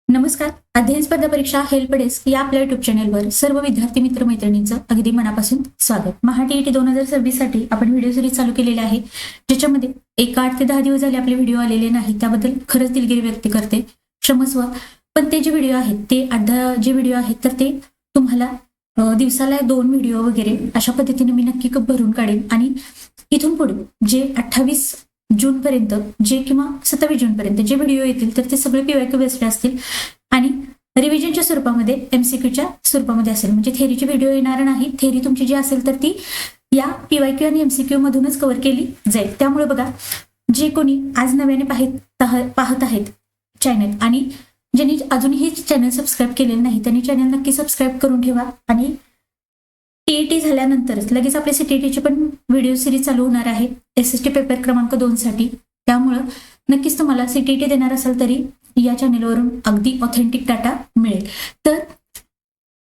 नमस्कार. अध्ययन स्पर्धा परीक्षा हेल्प डेस्क या आपल्या युट्यूब चॅनलवर सर्व विद्यार्थी मित्र मैत्रिणींचं अगदी मनापासून स्वागत. महाटीईटी 2026 साठी आपण व्हिडिओ सिरीज चालू केलेली आहे, ज्याच्यामध्ये 8 ते 10 दिवस झाले आपले व्हिडिओ आलेले नाही. त्याबद्दल खरंच दिलगिरी व्यक्त करते, क्षमस्व. पण ते जे व्हिडिओ आहेत ते 8-10 जे व्हिडिओ आहेत तर ते तुम्हाला दिवसाला 2 व्हिडिओ वगैरे अशा पद्धतीने मी नक्की भरून काढेन. आणि इथून पुढे जे 28 जून पर्यंत जे किंवा 27 जून पर्यंत जे व्हिडिओ येतील तर ते सगळे पीवायक्यू बेस्ड असतील आणि रिव्हिजनच्या स्वरूपामध्ये एमसीक्यूच्या स्वरूपामध्ये असेल. म्हणजे थेरीची व्हिडिओ येणार नाही. थेरी तुमची जी असेल तर ती या पीवायक्यू आणि एमसीक्यू मधूनच कव्हर केली जाईल. त्यामुळे बघा, जे कोणी आज नव्याने पाहत आहेत चॅनल आणि ज्यांनी अजूनही चॅनल सबस्क्राईब केलेलं नाही त्यांनी चॅनल नक्की सबस्क्राईब करून ठेवा. आणि टीईटी झाल्यानंतरच लगेच आपल्या सीटीईटीची पण व्हिडिओ सिरीज चालू होणार आहे एसएसटी पेपर क्रमांक 2 साठी. त्यामुळं नक्कीच तुम्हाला सीटीईटी देणार असाल तरी या चॅनलवरून अगदी ऑथेंटिक डाटा मिळेल. तर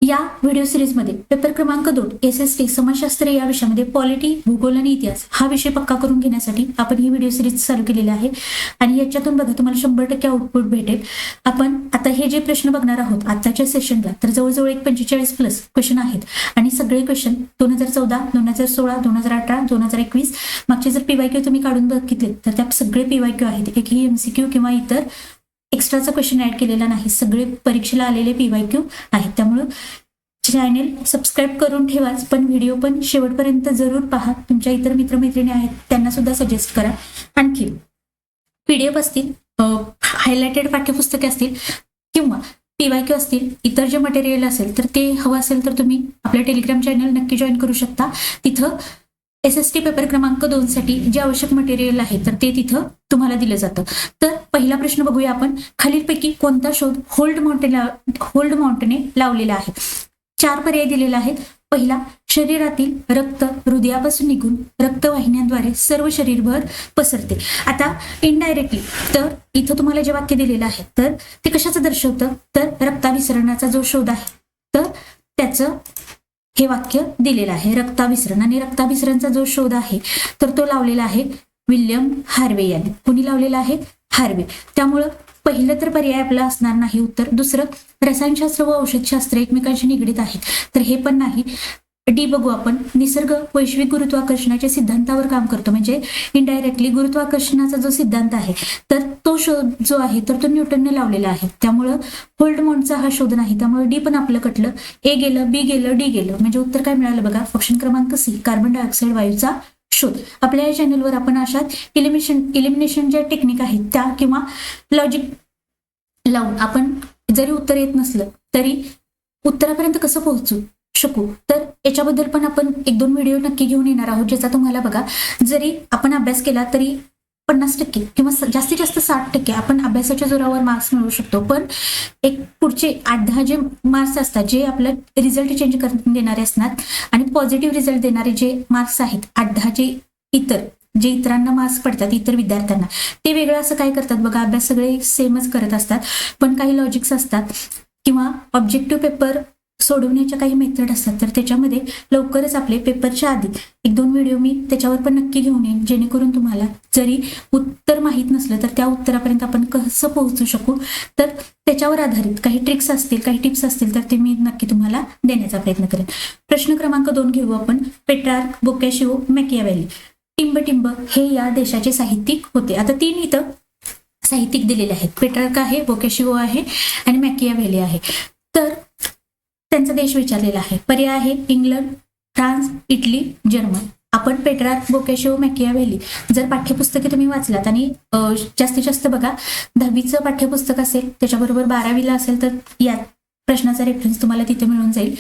या व्हिडिओ सिरीजमध्ये पेपर क्रमांक 2 एसएसटी समाजशास्त्र या विषयामध्ये पॉलिटी, भूगोल आणि इतिहास हा विषय पक्का करून घेण्यासाठी आपण ही व्हिडिओ सिरीज चालू केलेली आहे. आणि याच्यातून बघा तुम्हाला 100% आउटपुट भेटेल. आपण आता हे जे प्रश्न बघणार आहोत आताच्या सेशनला तर जवळजवळ 45+ क्वेश्चन आहेत. आणि सगळे क्वेश्चन 2014, 2016, 2018, 2021 मागचे जर पीवायक्यू तुम्ही काढून बघितले तर त्या सगळे पीवायक्यू आहेत. एकही एमसीक्यू किंवा इतर एक्स्ट्राचा क्वेश्चन ऍड केलेला नाही. सगळे परीक्षेला आलेले पीवायक्यू आहेत. त्यामुळं चॅनेल सबस्क्राईब करून ठेवाच, पण व्हिडिओ पण शेवटपर्यंत जरूर पहा. तुमच्या इतर मित्रमैत्रिणी आहेत त्यांना सुद्धा सजेस्ट करा. आणखी पीडीएफ असतील, हायलाइटेड पाठ्यपुस्तके असतील किंवा पीवायक्यू असतील, इतर जे मटेरियल असेल तर ते हवं असेल तर तुम्ही आपल्या टेलिग्राम चॅनल नक्की जॉईन करू शकता. तिथं एसएसटी पेपर क्रमांक 2 साठी जे आवश्यक मटेरियल आहे तर ते तिथं तुम्हाला दिलं जातं. तर पहिला प्रश्न बघूया आपण. खालीलपैकी कोणता शोध होल्ड माउंटने लावलेला आहे? 4 पर्याय दिलेले आहेत. पहिला, शरीरातील रक्त हृदयापासून निघून रक्तवाहिन्यांद्वारे सर्व शरीरभर पसरते. आता इनडायरेक्टली तर इथं तुम्हाला जे वाक्य दिलेलं आहे तर ते कशाचं दर्शवतं तर रक्ताभिसरणाचा जो शोध आहे तर त्याचं हे वाक्य दिलेलं आहे. रक्ताभिसरण आणि रक्ताभिसरणचा जो शोध आहे तर तो लावलेला आहे विल्यम हार्वे यांनी. कोणी लावलेला आहे? हार्वे. त्यामुळं पहिलं तर पर्याय आपला असणार नाही उत्तर. दुसरं, रसायनशास्त्र व औषधशास्त्र एकमेकांशी निगडीत आहेत तर हे पण नाही. डी बघू आपण. निसर्ग वैश्विक गुरुत्वाकर्षणाच्या सिद्धांतावर काम करतो. म्हणजे इनडायरेक्टली गुरुत्वाकर्षणाचा जो सिद्धांत आहे तर तो शोध जो आहे तर तो न्यूटनने लावलेला आहे. त्यामुळं होल्डमॉन्टचा हा शोध नाही. त्यामुळे डी पण आपलं कटलं. ए गेलं, बी गेलं, डी गेलं. म्हणजे उत्तर काय मिळालं बघा? ऑप्शन क्रमांक सी, कार्बन डायऑक्साईड वायूचा शोध. आपल्या या चॅनलवर आपण अशात इलिमिनेशन ज्या टेक्निक आहेत त्या किंवा लॉजिक लावून आपण जरी उत्तर येत नसलं तरी उत्तरापर्यंत कसं पोहोचू शकू तर याच्याबद्दल पण आपण 1-2 व्हिडिओ नक्की घेऊन येणार आहोत, ज्याचा तुम्हाला बघा जरी आपण अभ्यास केला तरी 50% किंवा जास्तीत जास्त 60% आपण अभ्यासाच्या जोरावर मार्क्स मिळवू शकतो. पण एक पुढचे 8-10 जे मार्क्स असतात जे आपलं रिझल्ट चेंज करून देणारे असणार आणि पॉझिटिव्ह रिझल्ट देणारे जे मार्क्स आहेत 8-10 जे इतरांना मार्क्स पडतात इतर विद्यार्थ्यांना ते वेगळं असं काय करतात बघा. अभ्यास सगळे सेमच करत असतात पण काही लॉजिक्स असतात किंवा ऑब्जेक्टिव्ह पेपर सोडवण्याच्या काही मेथड असतात तर त्याच्यामध्ये लवकरच आपले पेपरच्या आधी 1-2 व्हिडिओ मी त्याच्यावर पण नक्की घेऊन येईन, जेणेकरून तुम्हाला जरी उत्तर माहीत नसलं तर त्या उत्तरापर्यंत आपण कसं पोहोचू शकू तर त्याच्यावर आधारित काही ट्रिक्स असतील, काही टिप्स असतील तर ते मी नक्की तुम्हाला देण्याचा प्रयत्न करेन. प्रश्न क्रमांक 2 घेऊ आपण. पेट्रार्क, बोकॅशिओ, मॅकियावेली. टिंब हे या देशाचे साहित्यिक होते. आता 3 इथं साहित्यिक दिलेले आहेत. पेट्रार्क आहे, बोकॅशिओ आहे आणि मॅकियावेली आहे. तर त्यांचा देश विचारलेला आहे. पर्याय आहे इंग्लंड, फ्रान्स, इटली, जर्मन. आपण पेट्रार्क, बोकॅशिओ, मॅकियावेली जर पाठ्यपुस्तके तुम्ही वाचलात आणि जास्तीत जास्त बघा 10वीचं पाठ्यपुस्तक असेल त्याच्याबरोबर 12वीला असेल तर या प्रश्नाचा रेफरन्स तुम्हाला तिथे मिळून जाईल.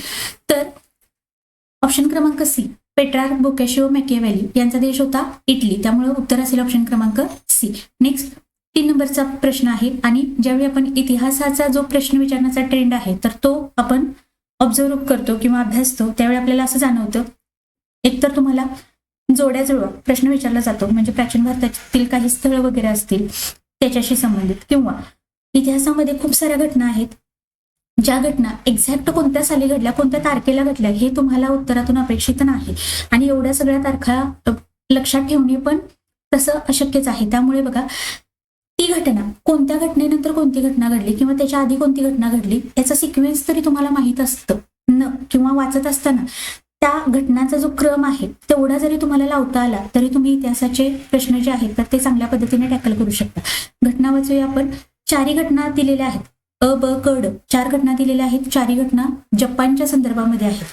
तर ऑप्शन क्रमांक सी, पेट्रार्क, बोकॅशिओ, मॅकियावेली यांचा देश होता इटली. त्यामुळे उत्तर असेल ऑप्शन क्रमांक सी. नेक्स्ट 3 नंबरचा प्रश्न आहे. आणि ज्यावेळी आपण इतिहासाचा जो प्रश्न विचारण्याचा ट्रेंड आहे तर तो आपण ऑब्झर्व करतो किंवा अभ्यासतो त्यावेळी आपल्याला असं जाणवतं एकतर तुम्हाला जोड्याजुळवा प्रश्न विचारला जातो म्हणजे प्राचीन भारतातील काही स्थळ वगैरे असतील त्याच्याशी संबंधित किंवा इतिहासामध्ये खूप साऱ्या घटना आहेत ज्या घटना एक्झॅक्ट कोणत्या साली घडल्या, कोणत्या तारखेला घडल्या हे तुम्हाला उत्तरातून अपेक्षित नाही. आणि एवढ्या सगळ्या तारखा लक्षात ठेवणे पण तसं अशक्यच आहे. त्यामुळे बघा ती घटना कोणत्या घटनेनंतर कोणती घटना घडली किंवा त्याच्या आधी कोणती घटना घडली याचा सिक्वेन्स तरी तुम्हाला माहीत असतं न किंवा वाचत असताना त्या घटनाचा जो क्रम आहे तेवढा जरी तुम्हाला लावता आला तरी तुम्ही इतिहासाचे प्रश्न जे आहेत तर ते चांगल्या पद्धतीने टॅकल करू शकता. घटना वाचूया आपण. 4 घटना दिलेल्या आहेत. अ ब क ड 4 घटना दिलेल्या आहेत. 4 घटना जपानच्या संदर्भामध्ये आहेत.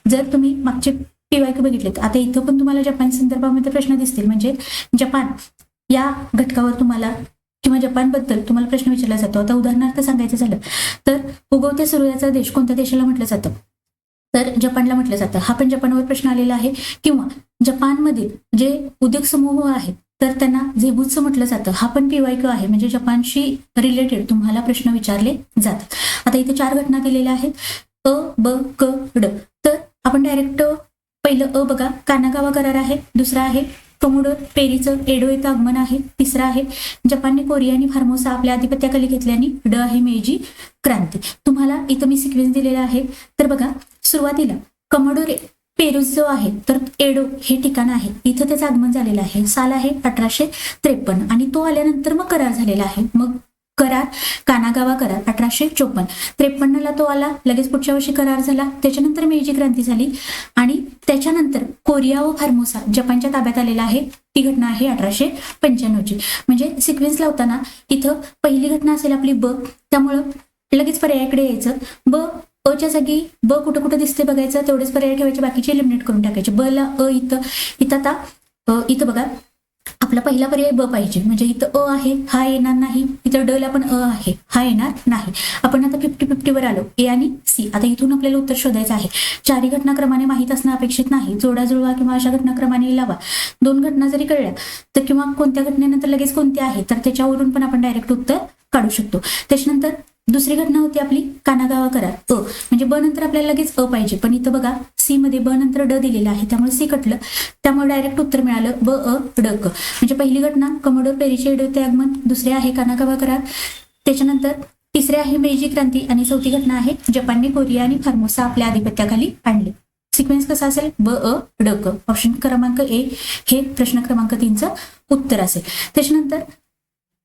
जर तुम्ही मागचे PYQ बघितलेत, आता इथं पण तुम्हाला जपान संदर्भामध्ये प्रश्न दिसतील. म्हणजे जपान या घटकावर तुम्हाला किंवा जपानबद्दल तुम्हाला प्रश्न विचारला जातो. आता उदाहरणार्थ सांगायचं झालं तर उगवत्या सूर्याचा देश कोणत्या देशाला म्हटलं जातं, तर जपानला म्हटलं जातं. हा पण जपानवर प्रश्न आलेला आहे. किंवा जपानमधील जे उद्योग समूह आहेत तर त्यांना झेबुत्सु म्हटलं जातं. हा पण PYQ आहे. म्हणजे जपानशी रिलेटेड तुम्हाला प्रश्न विचारले जातात. आता इथे 4 घटना दिलेल्या आहेत. अ ब क ड. तर आपण डायरेक्ट पहिलं अ बघा, कानागावा करार आहे. दुसरा आहे कोमोडोर पेरीचं एडो येथे आगमन आहे. तिसरा आहे जपानने कोरिया आणि फॉर्मोसा आपल्या आधिपत्याखाली घेतल्याने. ड आहे मेजी क्रांती. तुम्हाला इथं मी सिक्वेन्स दिलेला आहे. तर बघा, सुरुवातीला कमोडोर पेरूज जो आहे तर एडो हे ठिकाण आहे, इथं त्याचं आगमन झालेलं आहे. साल आहे 1853 आणि तो आल्यानंतर मग करार झालेला आहे. मग करार कानागावा करार 1854. 53ला तो आला, लगेच पुढच्या वर्षी करार झाला. त्याच्यानंतर मेजी क्रांती झाली आणि त्याच्यानंतर कोरिया व फॉर्मोसा जपानच्या ताब्यात आलेला आहे. ती घटना आहे 1895ची. म्हणजे सिक्वेन्स लावताना इथं पहिली घटना असेल आपली ब, त्यामुळं लगेच पर्यायाकडे यायचं. ब अच्या जागी ब कुठं कुठं दिसते बघायचं, तेवढेच पर्याय ठेवायचे, बाकीचे एलिमिनेट करून टाकायचे. ब ला अ इथं आता इथं बघा आपला पहिला पर्याय ब पाहिजे. म्हणजे इथं अ आहे, हा येणार नाही. इथं ड ला पण अ आहे, हा येणार नाही. आपण आता 50-50 वर आलो, ए आणि सी. आता इथून आपल्याला उत्तर शोधायचं आहे. 4 घटनाक्रमाने माहीत असणं अपेक्षित नाही. जोडा जुळवा किंवा अशा घटनाक्रमाने लावा. 2 घटना जरी कळल्या तर किंवा कोणत्या घटनेनंतर लगेच कोणती आहे तर त्याच्यावरून पण आपण डायरेक्ट उत्तर काढू शकतो. त्याच्यानंतर दुसरी घटना होती आपली कानागावा करार अ. म्हणजे ब नंतर आपल्याला लगेच अ पाहिजे, पण इथं बघा सी मध्ये ब नंतर ड दिलेलं आहे, त्यामुळे सी कटलं. त्यामुळे डायरेक्ट उत्तर मिळालं ब अ ड क. म्हणजे पहिली घटना कमोडोर पेरीचे एडो येथे आगमन, दुसरे आहे कानागावा करार, त्याच्यानंतर तिसरे आहे मेजी क्रांती आणि चौथी घटना आहे जपानने कोरिया आणि फॉर्मोसा आपल्या आधिपत्याखाली आणले. सिक्वेन्स कसा असेल ब अ ड क. ऑप्शन क्रमांक ए हे प्रश्न क्रमांक 3चं उत्तर असेल. त्याच्यानंतर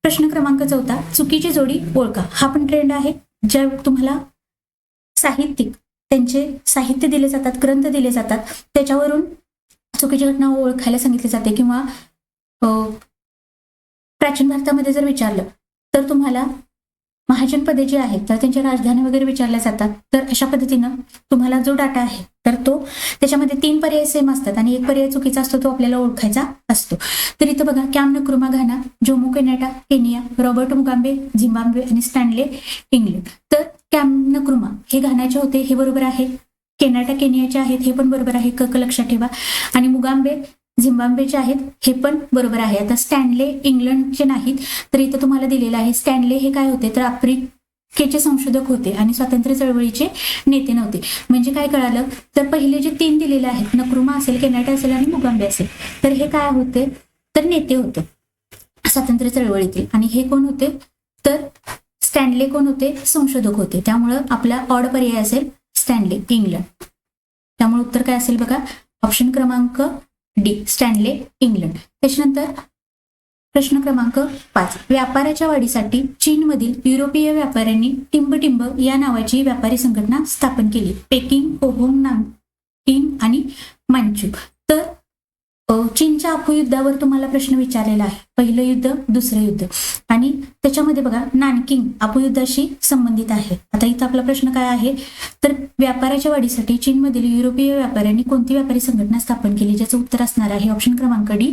प्रश्न क्रमांक 4 चुकीची जोडी ओळखा. हा पण ट्रेंड आहे. ज्या तुम्हाला साहित्यिक त्यांचे साहित्य दिले जातात, ग्रंथ दिले जातात, त्याच्यावरून चुकीची घटना ओळखायला सांगितली जाते. किंवा प्राचीन भारतामध्ये जर विचारलं तर तुम्हाला महाजनपदे जी आहेत तर त्यांच्या राजधानी वगैरे विचारल्या जातात. तर अशा पद्धतीनं तुम्हाला जो डाटा आहे तर तो त्याच्यामध्ये 3 पर्याय सेम असतात आणि 1 पर्याय चुकीचा असतो, तो आपल्याला ओळखायचा असतो. तर इथं बघा कॅम नक्रुमा घाना, जोमो केनेटा केनिया, रॉबर्ट मुगांबे झिम्बाब्वे आणि स्टॅनले इंग्लंड. तर कॅम नक्रुमा हे घानाचे होते, हे बरोबर आहे. केनेटा केनियाचे आहेत, हे पण बरोबर आहे. क लक्षात ठेवा. आणि मुगांबे झिम्बाब्वेचे आहेत, हे पण बरोबर आहे. आता स्टॅनले इंग्लंडचे नाहीत, तर इथं तुम्हाला दिलेलं आहे. स्टॅनले हे काय होते तर आफ्रिकेचे संशोधक होते आणि स्वातंत्र्य चळवळीचे नेते नव्हते. म्हणजे काय कळालं तर पहिले जे 3 दिलेले आहेत, नक्रुमा असेल, केनेटा असेल आणि मुगांबे असेल, तर हे काय होते तर नेते होते स्वातंत्र्य चळवळीतील. आणि हे कोण होते तर स्टॅनले कोण होते संशोधक होते. त्यामुळं आपला ऑड पर्याय असेल स्टॅनले इंग्लंड. त्यामुळे उत्तर काय असेल बघा ऑप्शन क्रमांक डी स्टॅनले इंग्लंड. त्याच्यानंतर प्रश्न क्रमांक 5 व्यापाराच्या वाढीसाठी चीनमधील युरोपीय व्यापाऱ्यांनी टिंबटिंब या नावाची व्यापारी संघटना स्थापन केली. पेकिंग, कोहोंग, नानकिंग आणि मांचू. तर चीनच्या अपुयुद्धावर तुम्हाला प्रश्न विचारलेला आहे. पहिलं युद्ध, दुसरं युद्ध, आणि त्याच्यामध्ये बघा नानकिंग अपुयुद्धाशी संबंधित आहे. आता इथं आपला प्रश्न काय आहे तर व्यापाराच्या वाढीसाठी चीनमधील युरोपीय व्यापाऱ्यांनी कोणती व्यापारी संघटना स्थापन केली, ज्याचं उत्तर असणार आहे ऑप्शन क्रमांक डी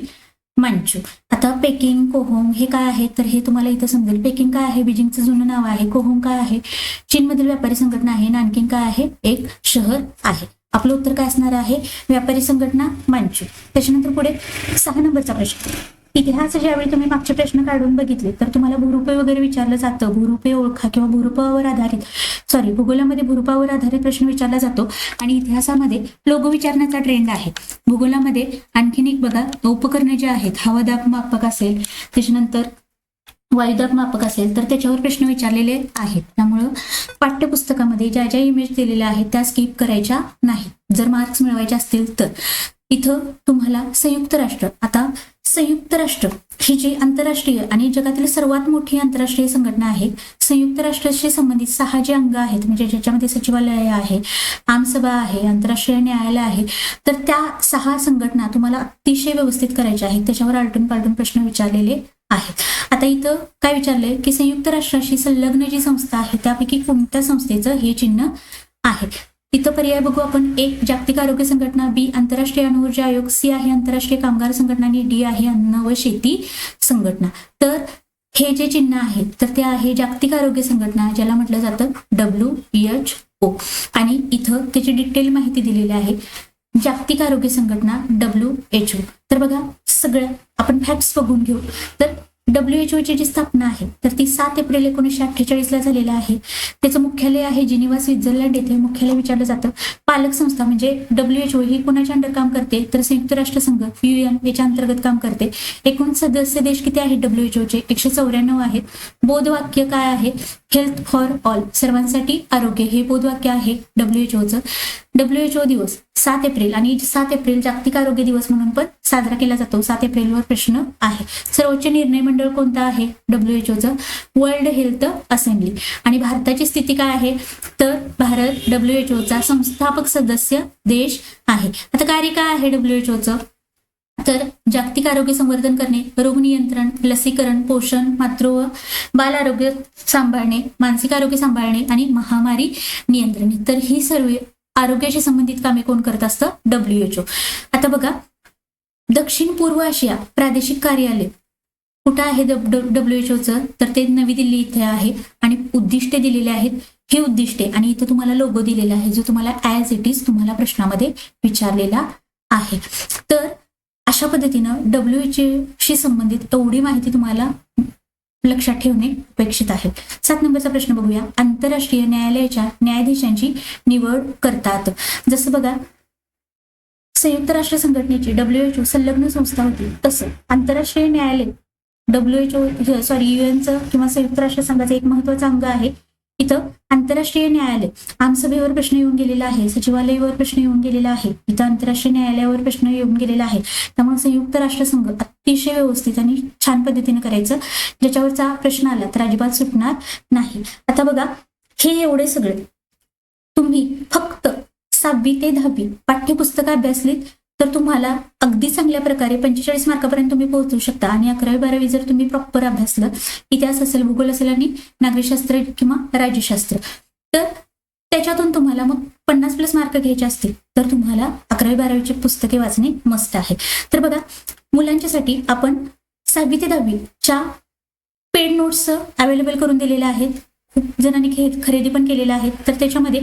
मांचू. आता पेकिंग, कोहोंग हे काय आहे तर हे तुम्हाला इथं समजेल. पेकिंग काय आहे बीजिंगचं जुनं नाव आहे. कोहोंग काय आहे चीनमधील व्यापारी संघटना आहे. नानकिंग काय आहे एक शहर आहे. आपलं उत्तर काय असणार आहे व्यापारी संघटना मांचू. त्याच्यानंतर पुढे 6 नंबरचा प्रश्न. इतिहास ज्यावेळी तुम्ही मागचे प्रश्न काढून बघितले तर तुम्हाला भूरूपे वगैरे विचारलं जातं. भूरूपे ओळखा किंवा भूगोलामध्ये भूरूपावर आधारित प्रश्न विचारला जातो आणि इतिहासामध्ये लोगो विचारण्याचा ट्रेंड आहे. भूगोलामध्ये आणखीन एक बघा उपकरणे जे आहेत, हवादाब मापक असेल, त्याच्यानंतर वायुदाब मापक असेल तर त्याच्यावर प्रश्न विचारलेले आहेत. त्यामुळं पाठ्यपुस्तकामध्ये ज्या ज्या इमेज दिलेल्या आहेत त्या स्किप करायच्या नाहीत जर मार्क्स मिळवायचे असतील तर. इथं तुम्हाला संयुक्त राष्ट्र, आता संयुक्त राष्ट्र ही जी आंतरराष्ट्रीय आणि जगातील सर्वात मोठी आंतरराष्ट्रीय संघटना आहे. संयुक्त राष्ट्राशी संबंधित 6 जे अंग आहेत, म्हणजे ज्याच्यामध्ये सचिवालय आहे, आमसभा आहे, आंतरराष्ट्रीय न्यायालय आहे, तर त्या 6 संघटना तुम्हाला अतिशय व्यवस्थित करायच्या आहेत. त्याच्यावर आलटून पालटून प्रश्न विचारलेले आहेत. आता इथं काय विचारलंय की संयुक्त राष्ट्राशी संलग्न जी संस्था आहे त्यापैकी कोणत्या संस्थेचं हे चिन्ह आहे. इथं पर्याय बघू आपण. एक जागतिक आरोग्य संघटना, बी आंतरराष्ट्रीय अणुऊर्जा आयोग, सी आहे आंतरराष्ट्रीय कामगार संघटना आणि डी आहे अन्न व शेती संघटना. तर हे जे चिन्ह आहे तर ते आहे जागतिक आरोग्य संघटना, ज्याला म्हटलं जातं WHO. आणि इथं त्याची डिटेल माहिती दिलेली आहे. जागतिक आरोग्य संघटना WHO. तर बघा सगळं आपण फॅक्ट्स बघून घेऊ. तर WHO ची जी स्थापना आहे तर ती 7 एप्रिल 1948 ला झालेला आहे. त्याचं मुख्यालय आहे जिनिव्हा, स्वित्झर्लंड येथे मुख्यालय विचारलं जातं. पालक संस्था म्हणजे WHO ही कोणाच्या अंडर काम करते तर संयुक्त राष्ट्रसंघ UN याच्या अंतर्गत काम करते. एकूण सदस्य देश किती आहेत WHO चे 194 आहेत. बोधवाक्य काय आहे? हेल्थ फॉर ऑल, सर्वांसाठी आरोग्य, हे बोधवाक्य आहे WHO. WHO दिवस 7 एप्रिल आणि 7 एप्रिल जागतिक आरोग्य दिवस म्हणून पण साजरा केला जातो. 7 एप्रिलवर प्रश्न आहे. सर्वोच्च निर्णय मंडळ कोणतं आहे WHO? World health assembly. आणि भारताची स्थिती काय आहे तर भारत WHO संस्थापक सदस्य देश आहे. आता कार्य काय आहे WHO? तर जागतिक आरोग्य संवर्धन करणे, रोग नियंत्रण, लसीकरण, पोषण, मातृ व बाल आरोग्य सांभाळणे, मानसिक आरोग्य सांभाळणे आणि महामारी नियंत्रणे. तर ही सर्व आरोग्याशी संबंधित कामे कोण करत असतं? WHO. आता बघा दक्षिण पूर्व आशिया प्रादेशिक कार्यालय कुठं आहे WHO? तर ते नवी दिल्ली इथे आहे. आणि उद्दिष्टे दिलेले आहेत. हे उद्दिष्टे आणि इथं तुम्हाला लोगो दिलेला आहे जो तुम्हाला ऍज इट इज तुम्हाला प्रश्नामध्ये विचारलेला आहे. तर अशा पद्धतीनं WHO शी संबंधित एवढी माहिती तुम्हाला लक्षात ठेवणे अपेक्षित आहे. 7 नंबरचा प्रश्न बघूया. आंतरराष्ट्रीय न्यायालयाच्या न्यायाधीशांची निवड करतात. जसं बघा संयुक्त राष्ट्र संघटनेची WHO संलग्न संस्था होती, तसं आंतरराष्ट्रीय न्यायालय UNचं किंवा संयुक्त राष्ट्र संघाचं एक महत्वाचं अंग आहे. इथं आंतरराष्ट्रीय न्यायालय, आमसभेवर प्रश्न येऊन गेलेला आहे, सचिवालयावर प्रश्न येऊन गेलेला आहे, इथं आंतरराष्ट्रीय न्यायालयावर प्रश्न येऊन गेलेला आहे. त्यामुळे संयुक्त राष्ट्रसंघ अतिशय व्यवस्थित आणि छान पद्धतीने करायचं. ज्याच्यावरचा प्रश्न आला तर अजिबात सुटणार नाही. आता बघा हे एवढे सगळे तुम्ही फक्त 6वी ते 10वी पाठ्यपुस्तकं अभ्यासलीत तर तुम्हाला अगदी चांगल्या प्रकारे 45 मार्कापर्यंत तुम्ही पोहोचू शकता. आणि 11वी 12वी जर तुम्ही प्रॉपर अभ्यासलं, इतिहास असेल, भूगोल असेल आणि नागरिकशास्त्र किंवा राज्यशास्त्र, तर त्याच्यातून तुम्हाला मग 50+ मार्क घ्यायचे असतील तर तुम्हाला 11वी 12वीची पुस्तके वाचणे मस्त आहे. तर बघा मुलांच्यासाठी आपण 6वी ते 10वीच्या पेड नोट्स अवेलेबल करून दिलेल्या आहेत. खूप जणांनी खरेदी पण केलेल्या आहेत. तर त्याच्यामध्ये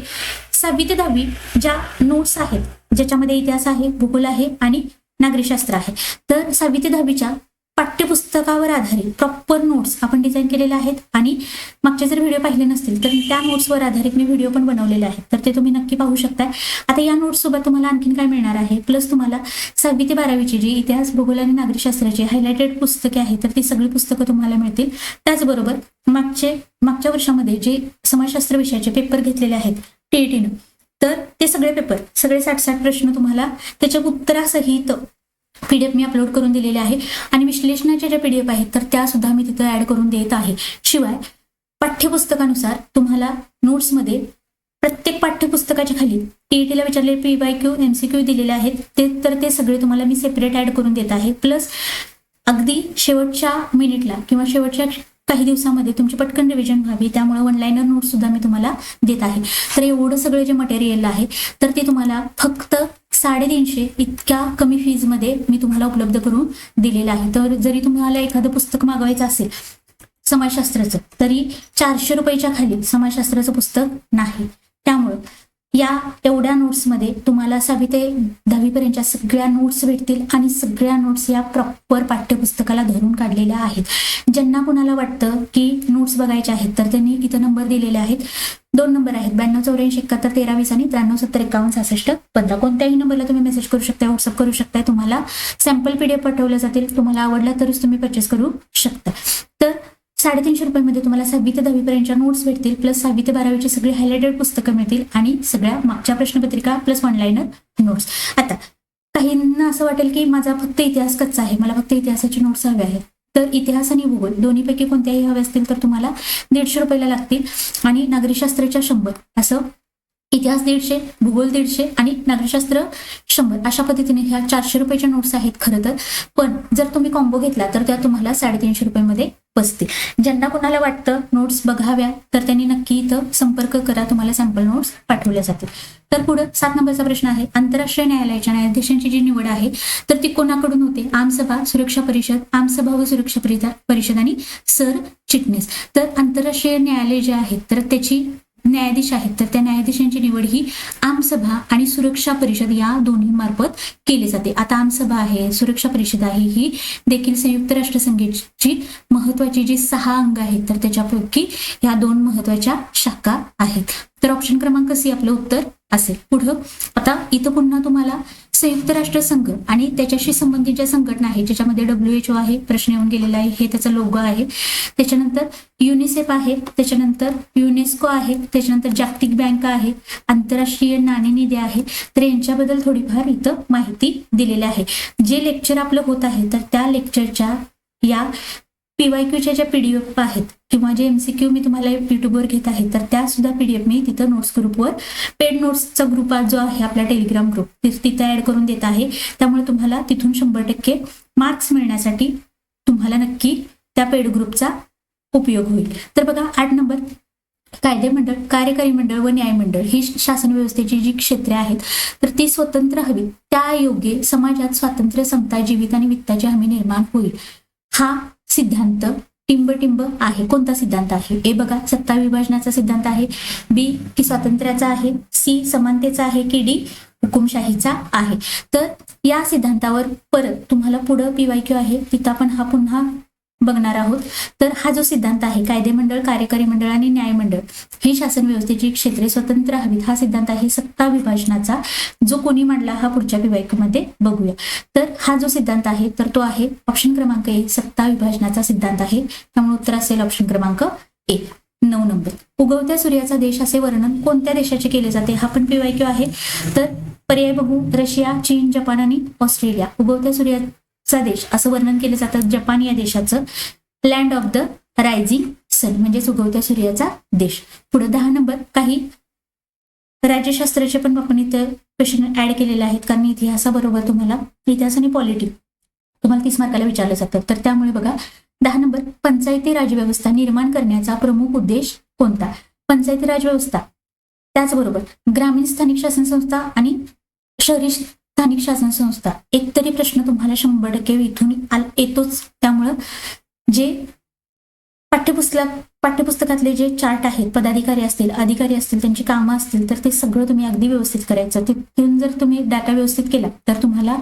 6वी ते 10वी ज्या नोट्स आहेत, ज्याच्यामध्ये इतिहास आहे, भूगोल आहे आणि नागरिकशास्त्र आहे, तर 6वी ते 10वीच्या पाठ्यपुस्तकावर आधारित प्रॉपर नोट्स आपण डिझाईन केलेले आहेत. आणि मागचे जर व्हिडिओ पाहिले नसतील तर त्या नोट्सवर आधारित मी व्हिडिओ पण बनवलेले आहेत, तर ते तुम्ही नक्की पाहू शकता. आता या नोट्स सोबत तुम्हाला आणखीन काय मिळणार आहे, प्लस तुम्हाला 6वी ते 12वीची जी इतिहास, भूगोल आणि नागरिकशास्त्राची हायलाइटेड पुस्तके आहेत तर ती सगळी पुस्तकं तुम्हाला मिळतील. त्याचबरोबर मागच्या वर्षामध्ये जे समाजशास्त्र विषयाचे पेपर घेतलेले आहेत TET तर ते सगळे पेपर, सगळे 60 प्रश्न तुम्हाला त्याच्या उत्तरासहित PDF मी अपलोड करून दिलेले आहे. आणि विश्लेषणाच्या ज्या PDF आहेत तर त्या सुद्धा मी तिथं ऍड करून देत आहे. शिवाय पाठ्यपुस्तकानुसार तुम्हाला नोट्समध्ये प्रत्येक पाठ्यपुस्तकाच्या खाली TETला विचारलेले PYQ MCQ दिलेले आहेत ते सगळे तुम्हाला मी सेपरेट ऍड करून देत आहे. प्लस अगदी शेवटच्या मिनिटला किंवा शेवटच्या काही दिवसामध्ये तुमची पटकन रिव्हिजन व्हावी त्यामुळे वन-लाइनर नोट्स सुद्धा मी तुम्हाला देत आहे. तर एवढं सगळं जे मटेरियल आहे तर ते तुम्हाला फक्त 350 इतक्या कमी फीजमध्ये मी तुम्हाला उपलब्ध करून दिलेलं आहे. तर जरी तुम्हाला एखादं पुस्तक मागवायचं असेल समाजशास्त्राचं तरी 400 रुपयाच्या खाली समाजशास्त्राचं पुस्तक नाही. त्यामुळं या एवढ्या नोट्समध्ये तुम्हाला 6वी ते 10वी पर्यंतच्या सगळ्या नोट्स भेटतील आणि सगळ्या नोट्स या प्रॉपर पाठ्यपुस्तकाला धरून काढलेल्या आहेत. ज्यांना कुणाला वाटतं की नोट्स बघायचे आहेत तर त्यांनी इथं नंबर दिलेले आहेत. 2 नंबर आहेत 92 84 71 13 20 आणि 93 70 51 66 15. कोणत्याही नंबरला तुम्ही मेसेज करू शकता, व्हॉट्सअप करू शकता. तुम्हाला सॅम्पल PDF पाठवले जातील. तुम्हाला आवडला तरच तुम्ही परचेस करू शकता. तर 350 रुपयामध्ये तुम्हाला 6वी ते 10वी पर्यंतच्या नोट्स भेटतील, प्लस 6वी ते 12वीची सगळी हायलाइटेड पुस्तकं मिळतील आणि सगळ्या मागच्या प्रश्नपत्रिका प्लस वन-लाइनर नोट्स. आता काहींना असं वाटेल की माझा फक्त इतिहास कच्चा आहे, मला फक्त इतिहासाची नोट्स हवे आहेत, तर इतिहास आणि भूगोल दोन्हीपैकी कोणत्याही हवे असतील तर तुम्हाला 150 रुपयाला लागतील. आणि नागरिकशास्त्राच्या 100, असं इतिहास 150, भूगोल 150 आणि नागरिकशास्त्र 100 अशा पद्धतीने ह्या 400 रुपयाच्या नोट्स आहेत खरं तर. पण जर तुम्ही कॉम्बो घेतला तर त्या तुम्हाला 350 रुपयामध्ये बसतील. ज्यांना कोणाला वाटतं नोट्स बघाव्या तर त्यांनी नक्की इथं संपर्क करा, तुम्हाला सॅम्पल नोट्स पाठवल्या जातील. तर पुढे 7 नंबरचा प्रश्न आहे, आंतरराष्ट्रीय न्यायालयाच्या न्यायाधीशांची जी निवड आहे तर ती कोणाकडून होते? आमसभा, सुरक्षा परिषद, आमसभा व सुरक्षा परिषद आणि सरचिटणीस. तर आंतरराष्ट्रीय न्यायालय जे आहे तर त्याची न्यायाधीश आहेत तर त्या न्यायाधीशांची निवड ही आमसभा आणि सुरक्षा परिषद या दोन्ही मार्फत केली जाते. आता आमसभा आहे, सुरक्षा परिषद आहे, ही देखील संयुक्त राष्ट्रसंघाची महत्वाची जी 6 अंग आहेत तर त्याच्यापैकी ह्या 2 महत्वाच्या शाखा आहेत. तर ऑप्शन क्रमांक सी आपलं उत्तर असेल. पुढं आता इथं पुन्हा तुम्हाला संयुक्त राष्ट्रसंघ आणि त्याच्याशी संबंधित ज्या संघटना आहेत ज्याच्यामध्ये WHO आहे, प्रश्न येऊन गेलेला आहे, हे त्याचा लोगो आहे. त्याच्यानंतर युनिसेफ आहे, त्याच्यानंतर युनेस्को आहे, त्याच्यानंतर जागतिक बँक आहे, आंतरराष्ट्रीय नाणेनिधी आहे. तर यांच्याबद्दल थोडीफार इथं माहिती दिलेली आहे. जे लेक्चर आपलं होत आहे तर त्या लेक्चरच्या या PYQच्या ज्या PDF आहेत किंवा जे MCQ मी तुम्हाला युट्यूबवर घेत आहे तर त्या सुद्धा PDF मी तिथं नोट्स ग्रुपवर, पेड नोट्सचा ग्रुप जो आहे आपला टेलिग्राम ग्रुप तिथं ऍड करून देत आहे. त्यामुळे तुम्हाला तिथून 100% मार्क्स मिळण्यासाठी तुम्हाला नक्की त्या पेड ग्रुपचा उपयोग होईल. तर बघा 8 नंबर, कायदे मंडळ, कार्यकारी मंडळ व न्यायमंडळ ही शासन व्यवस्थेची जी क्षेत्रे आहेत तर ती स्वतंत्र हवी, त्या योग्य समाजात स्वातंत्र्य, समता, जीवित आणि वित्ताची हमी निर्माण होईल. हा सिद्धांत टिंब आहे. कोणता सिद्धांत आहे? ए बघा सत्ता विभाजनाचा सिद्धांत आहे, बी की स्वातंत्र्याचा आहे, सी समानतेचा आहे की डी हुकुमशाहीचा आहे. तर या सिद्धांतावर परत तुम्हाला पुढं PYQ आहे तिथं आपण हा पुन्हा बघणार आहोत. तर हा जो सिद्धांत आहे कायदेमंडळ, कार्यकारी मंडळ आणि न्यायमंडळ ही शासन व्यवस्थेची क्षेत्रे स्वतंत्र हवीत, हा सिद्धांत आहे सत्ता विभाजनाचा, जो कोणी मांडला हा पुढच्या PYQ मध्ये बघूया. तर हा जो सिद्धांत आहे तर तो आहे ऑप्शन क्रमांक ए, सत्ता विभाजनाचा सिद्धांत आहे. त्यामुळे उत्तर असेल ऑप्शन क्रमांक ए. 9 नंबर, उगवत्या सूर्याचा देश असे वर्णन कोणत्या देशाचे केले जाते? हा पण PYQ आहे. तर पर्याय बघू, रशिया, चीन, जपान आणि ऑस्ट्रेलिया. उगवत्या सूर्याचा देश असं वर्णन केलं जातं जपान या देशाचं. Land of the rising sun म्हणजेच उगवत्या सूर्याचा देश. पुढे 10 नंबर, काही राज्यशास्त्राचे पण आपण इथं क्वेश्चन ऍड केलेले आहेत कारण इतिहासाबरोबर तुम्हाला इतिहास आणि पॉलिटी तुम्हाला 30 मार्काला विचारलं जातं. तर त्यामुळे बघा 10 नंबर, पंचायती राजव्यवस्था निर्माण करण्याचा प्रमुख उद्देश कोणता? पंचायती राजव्यवस्था, त्याचबरोबर ग्रामीण स्थानिक शासन संस्था आणि शहरी स्थानिक शासन संस्था. एक तरी प्रश्न तुम्हाला 100% इथून येतोच. त्यामुळं जे पाठ्यपुस्तकातले जे चार्ट आहेत, पदाधिकारी असतील, अधिकारी असतील, त्यांची कामं असतील तर ते सगळं तुम्ही अगदी व्यवस्थित करायचं. तिथून जर तुम्ही डाटा व्यवस्थित केला तर तुम्हाला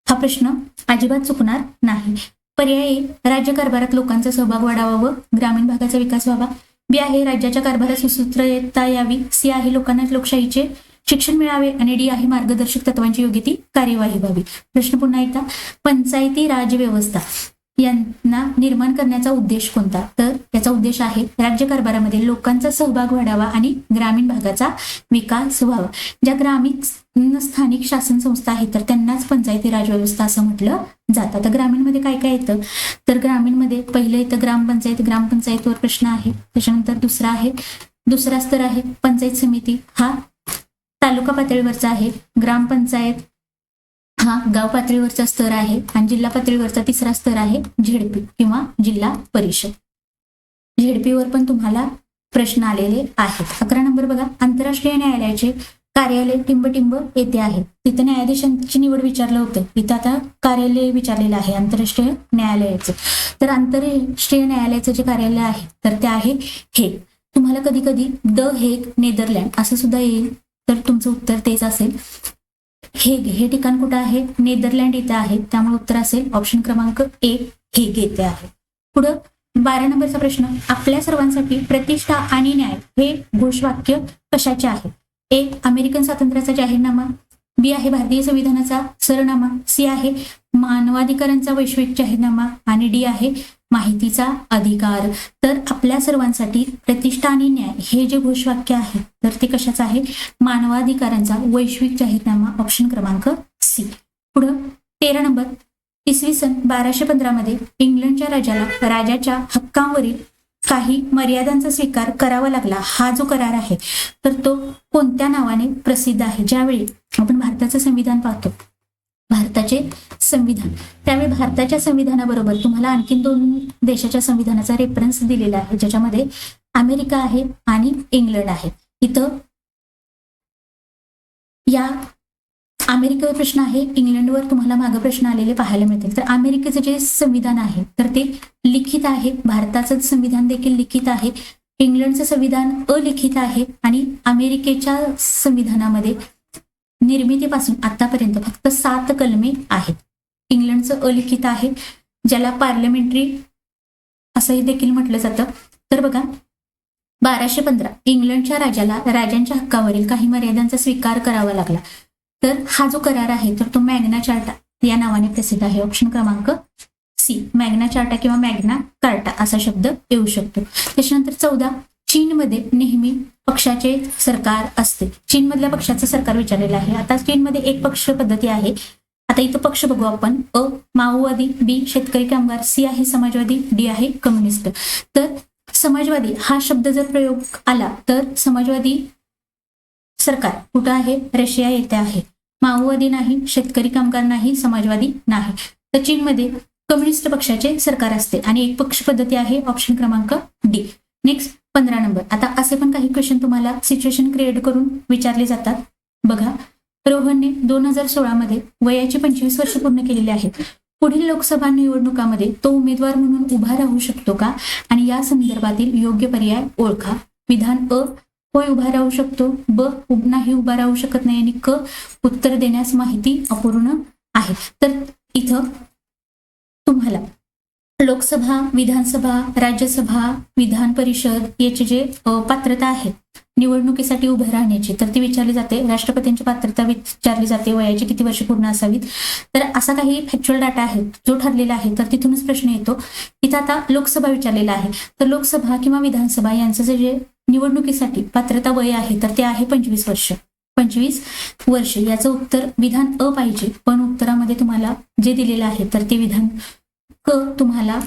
हा प्रश्न अजिबात चुकणार नाही. पर्याय ए, राज्य कारभारात लोकांचा सहभाग वाढावा व ग्रामीण भागाचा विकास व्हावा. बी आहे, राज्याच्या कारभारात सुसूत्रता यावी. सी आहे, लोकांना लोकशाहीचे शिक्षण मिळावे. आणि डी आहे, मार्गदर्शक तत्वांची योग्य ती कार्यवाही व्हावी. प्रश्न पुन्हा एकदा, पंचायती राज व्यवस्था यांना निर्माण करण्याचा उद्देश कोणता? तर याचा उद्देश आहे राज्य कारभारामध्ये लोकांचा सहभाग वाढावा आणि ग्रामीण भागाचा विकास व्हावा. ज्या ग्रामीण स्थानिक शासन संस्था आहेत तर त्यांनाच पंचायती राज व्यवस्था असं म्हटलं जातं. तर ग्रामीणमध्ये काय काय येतं? तर ग्रामीणमध्ये पहिलं येतं ग्रामपंचायत. ग्रामपंचायतवर प्रश्न आहे. त्याच्यानंतर दुसरा स्तर आहे पंचायत समिती, हा तालुका पातळीवरचा आहे. ग्रामपंचायत हा गाव पातळीवरचा स्तर आहे. आणि जिल्हा पातळीवरचा तिसरा स्तर आहे झेडपी किंवा जिल्हा परिषद. झेडपीवर पण तुम्हाला प्रश्न आलेले आहेत. 11 नंबर बघा, आंतरराष्ट्रीय न्यायालयाचे कार्यालय टिंब येथे आहे. तिथं न्यायाधीशांची निवड विचारलं होतं, इथं आता कार्यालय विचारलेलं आहे आंतरराष्ट्रीय न्यायालयाचं. तर आंतरराष्ट्रीय न्यायालयाचं जे कार्यालय आहे तर ते आहे हे. तुम्हाला कधी कधी द हेग नेदरलँड असं सुद्धा येईल तर तुमचं उत्तर तेच असेल. हेग हे ठिकाण कुठं आहे? नेदरलँड इथे आहे. त्यामुळे उत्तर असेल ऑप्शन क्रमांक ए, हेग येथे आहे. पुढं 12 नंबरचा प्रश्न, आपल्या सर्वांसाठी प्रतिष्ठा आणि न्याय हे घोषवाक्य कशाचे आहे? ए, अमेरिकन स्वातंत्र्याचा जाहीरनामा. बी आहे भारतीय संविधानाचा सरनामा. सी आहे मानवाधिकारांचा वैश्विक जाहीरनामा. आणि डी आहे माहितीचा अधिकार. तर आपल्या सर्वांसाठी प्रतिष्ठा आणि न्याय हे जे घोषवाक्य आहे तर ते कशाचं आहे? मानवाधिकारांचा वैश्विक जाहीरनामा. ऑप्शन क्रमांक सी. पुढं 13 नंबर, इसवी सन 1215 मध्ये इंग्लंडच्या राजाला राजाच्या हक्कांवरील काही मर्यादांचा स्वीकार करावा लागला. हा जो करार आहे तर तो कोणत्या नावाने प्रसिद्ध आहे? ज्यावेळी आपण भारताचं संविधान पाहतो, भारताचे संविधान, त्यावेळी भारताच्या संविधानाबरोबर तुम्हाला आणखीन 2 देशाच्या संविधानाचा रेफरन्स दिलेला आहे, ज्याच्यामध्ये अमेरिका आहे आणि इंग्लंड आहे. इथं या अमेरिकेवर प्रश्न आहे, इंग्लंडवर तुम्हाला मागे प्रश्न आलेले पाहायला मिळतील. तर अमेरिकेचं जे संविधान आहे तर ते लिखित आहे, भारताचं संविधान देखील लिखित आहे, इंग्लंडचं संविधान अलिखित आहे आणि अमेरिकेच्या संविधानामध्ये निर्मितीपासून आतापर्यंत फक्त 7 कलमे आहेत. इंग्लंडचं अलिखित आहे, ज्याला पार्लमेंटरी असंही देखील म्हटलं जातं. तर बघा, 1215 इंग्लंडच्या राजाला राजांच्या हक्कावरील काही मर्यादांचा स्वीकार करावा लागला. तर हा जो करार आहे तर तो मॅग्ना चार्टा या नावाने प्रसिद्ध आहे. ऑप्शन क्रमांक सी, मॅग्ना चार्टा किंवा मॅग्ना कार्टा असा शब्द येऊ शकतो. त्याच्यानंतर 14, चीनमध्ये नेहमी पक्षाचे सरकार असते. चीनमधल्या पक्षाचं सरकार विचारलेलं आहे. आता चीनमध्ये एक पक्ष पद्धती आहे. आता इथं पक्ष बघू आपण. अ माओवादी, बी शेतकरी कामगार, सी आहे समाजवादी, डी आहे कम्युनिस्ट. तर समाजवादी हा शब्द जर प्रयोग आला तर समाजवादी सरकार कुठं आहे? रशिया येथे आहे. माओवादी नाही, शेतकरी कामगार नाही, समाजवादी नाही. तर चीनमध्ये कम्युनिस्ट पक्षाचे सरकार असते आणि एक पक्ष पद्धती आहे. ऑप्शन क्रमांक डी. Next 15 number. आता असे पण काही क्वेश्चन तुम्हाला सिच्युएशन क्रिएट करून विचारले जातात. बघा, रोहनने 2016 मध्ये वयाची 25 वर्ष पूर्ण केलेली आहेत. पुढील लोकसभा निवडणुकामध्ये तो उमेदवार म्हणून उभा राहू शकतो का? आणि या संदर्भातील योग्य पर्याय ओळखा. विधान अ, होय उभा राहू शकतो, ब नाही उभा राहू शकत नाही आणि क उत्तर देण्यास माहिती अपूर्ण आहे. तर इथं तुम्हाला लोकसभा, विधानसभा, राज्यसभा, विधान परिषद याची जे पात्रता आहे निवडणुकीसाठी उभे राहण्याची तर ती विचारली जाते. राष्ट्रपतींची पात्रता विचारली जाते, वयाची किती वर्ष पूर्ण असावीत. तर असा काही फॅक्च्युअल डाटा आहे जो ठरलेला आहे तर तिथूनच प्रश्न येतो. इथं आता लोकसभा विचारलेला आहे. तर लोकसभा किंवा विधानसभा यांचं जे निवडणुकीसाठी पात्रता वय आहे तर ते आहे 25 वर्ष. 25 वर्ष याचं उत्तर विधान अ पाहिजे, पण उत्तरामध्ये तुम्हाला जे दिलेलं आहे तर ते विधान क तुम्हाला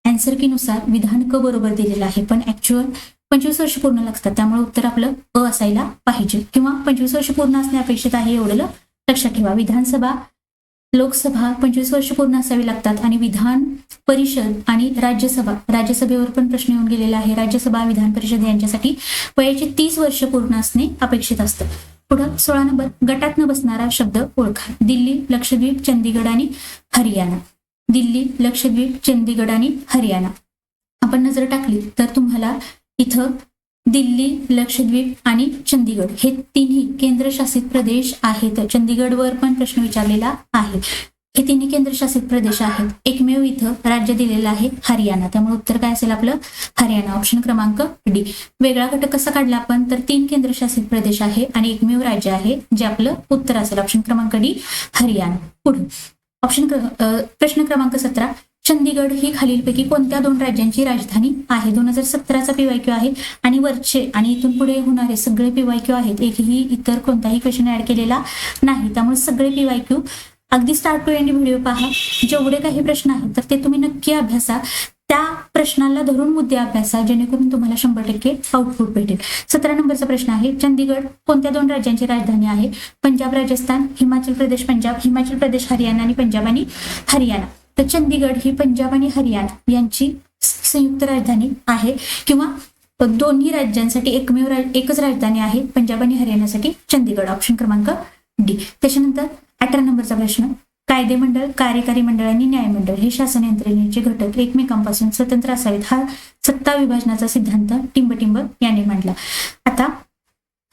अँसर की नुसार विधान क बरोबर दिलेलं आहे, पण ऍक्च्युअल 25 वर्ष पूर्ण लागतात. त्यामुळे उत्तर आपलं अ असायला पाहिजे किंवा 25 वर्ष पूर्ण असणे अपेक्षित आहे एवढं लक्षात ठेवा. विधानसभा, लोकसभा 25 वर्ष पूर्ण असावी लागतात आणि विधान परिषद आणि राज्यसभेवर पण प्रश्न येऊन गेलेला आहे. राज्यसभा, विधान परिषद यांच्यासाठी वयाची 30 वर्ष पूर्ण असणे अपेक्षित असतं. पुढं 16 नंबर, गटात न बसणारा शब्द ओळखा. दिल्ली, लक्षद्वीप, चंदीगड आणि हरियाणा. दिल्ली, लक्षद्वीप, चंदीगड आणि हरियाणा आपण नजर टाकली तर तुम्हाला इथं दिल्ली, लक्षद्वीप आणि चंदीगड हे तिन्ही केंद्रशासित प्रदेश आहेत. चंदीगडवर पण प्रश्न विचारलेला आहे. हे तिन्ही केंद्रशासित प्रदेश आहेत. एकमेव इथं राज्य दिलेलं आहे हरियाणा, त्यामुळे उत्तर काय असेल आपलं हरियाणा. ऑप्शन क्रमांक डी. वेगळा घटक कसा काढला आपण तर 3 केंद्रशासित प्रदेश आहे आणि एकमेव राज्य आहे जे आपलं उत्तर असेल. ऑप्शन क्रमांक डी हरियाणा. पुढे प्रश्न क्रमांक 17, चंदीगड ही खालीलपैकी कोणत्या 2 राज्यांची राजधानी आहे? 2017चा PYQ आहे आणि वरचे आणि इथून पुढे होणारे सगळे PYQ आहेत. एकही इतर कोणताही क्वेश्चन ऍड केलेला नाही, त्यामुळे सगळे PYQ अगदी स्टार्ट टू एंड व्हिडिओ पहा. जेवढे काही प्रश्न आहेत तर ते तुम्ही नक्की अभ्यासा. त्या प्रश्नाला धरून मुद्दे अभ्यासा जेणेकरून तुम्हाला 100% आउटपुट भेटेल. 17 नंबरचा प्रश्न आहे, चंदीगड कोणत्या 2 राज्यांची राजधानी आहे? पंजाब राजस्थान, हिमाचल प्रदेश पंजाब, हिमाचल प्रदेश हरियाणा आणि पंजाब आणि हरियाणा. तर चंदीगड ही पंजाब आणि हरियाणा यांची संयुक्त राजधानी आहे किंवा दोन्ही राज्यांसाठी एकच राजधानी आहे. पंजाब आणि हरियाणासाठी चंदीगड. ऑप्शन क्रमांक डी. त्याच्यानंतर 18 नंबरचा प्रश्न, कायदे मंडळ, कार्यकारी मंडळ आणि न्यायमंडळ हे शासन यंत्रणेचे घटक एकमेकांपासून स्वतंत्र असावेत हा सत्ता विभाजनाचा सिद्धांत टिंबटिंब याने मांडला. आता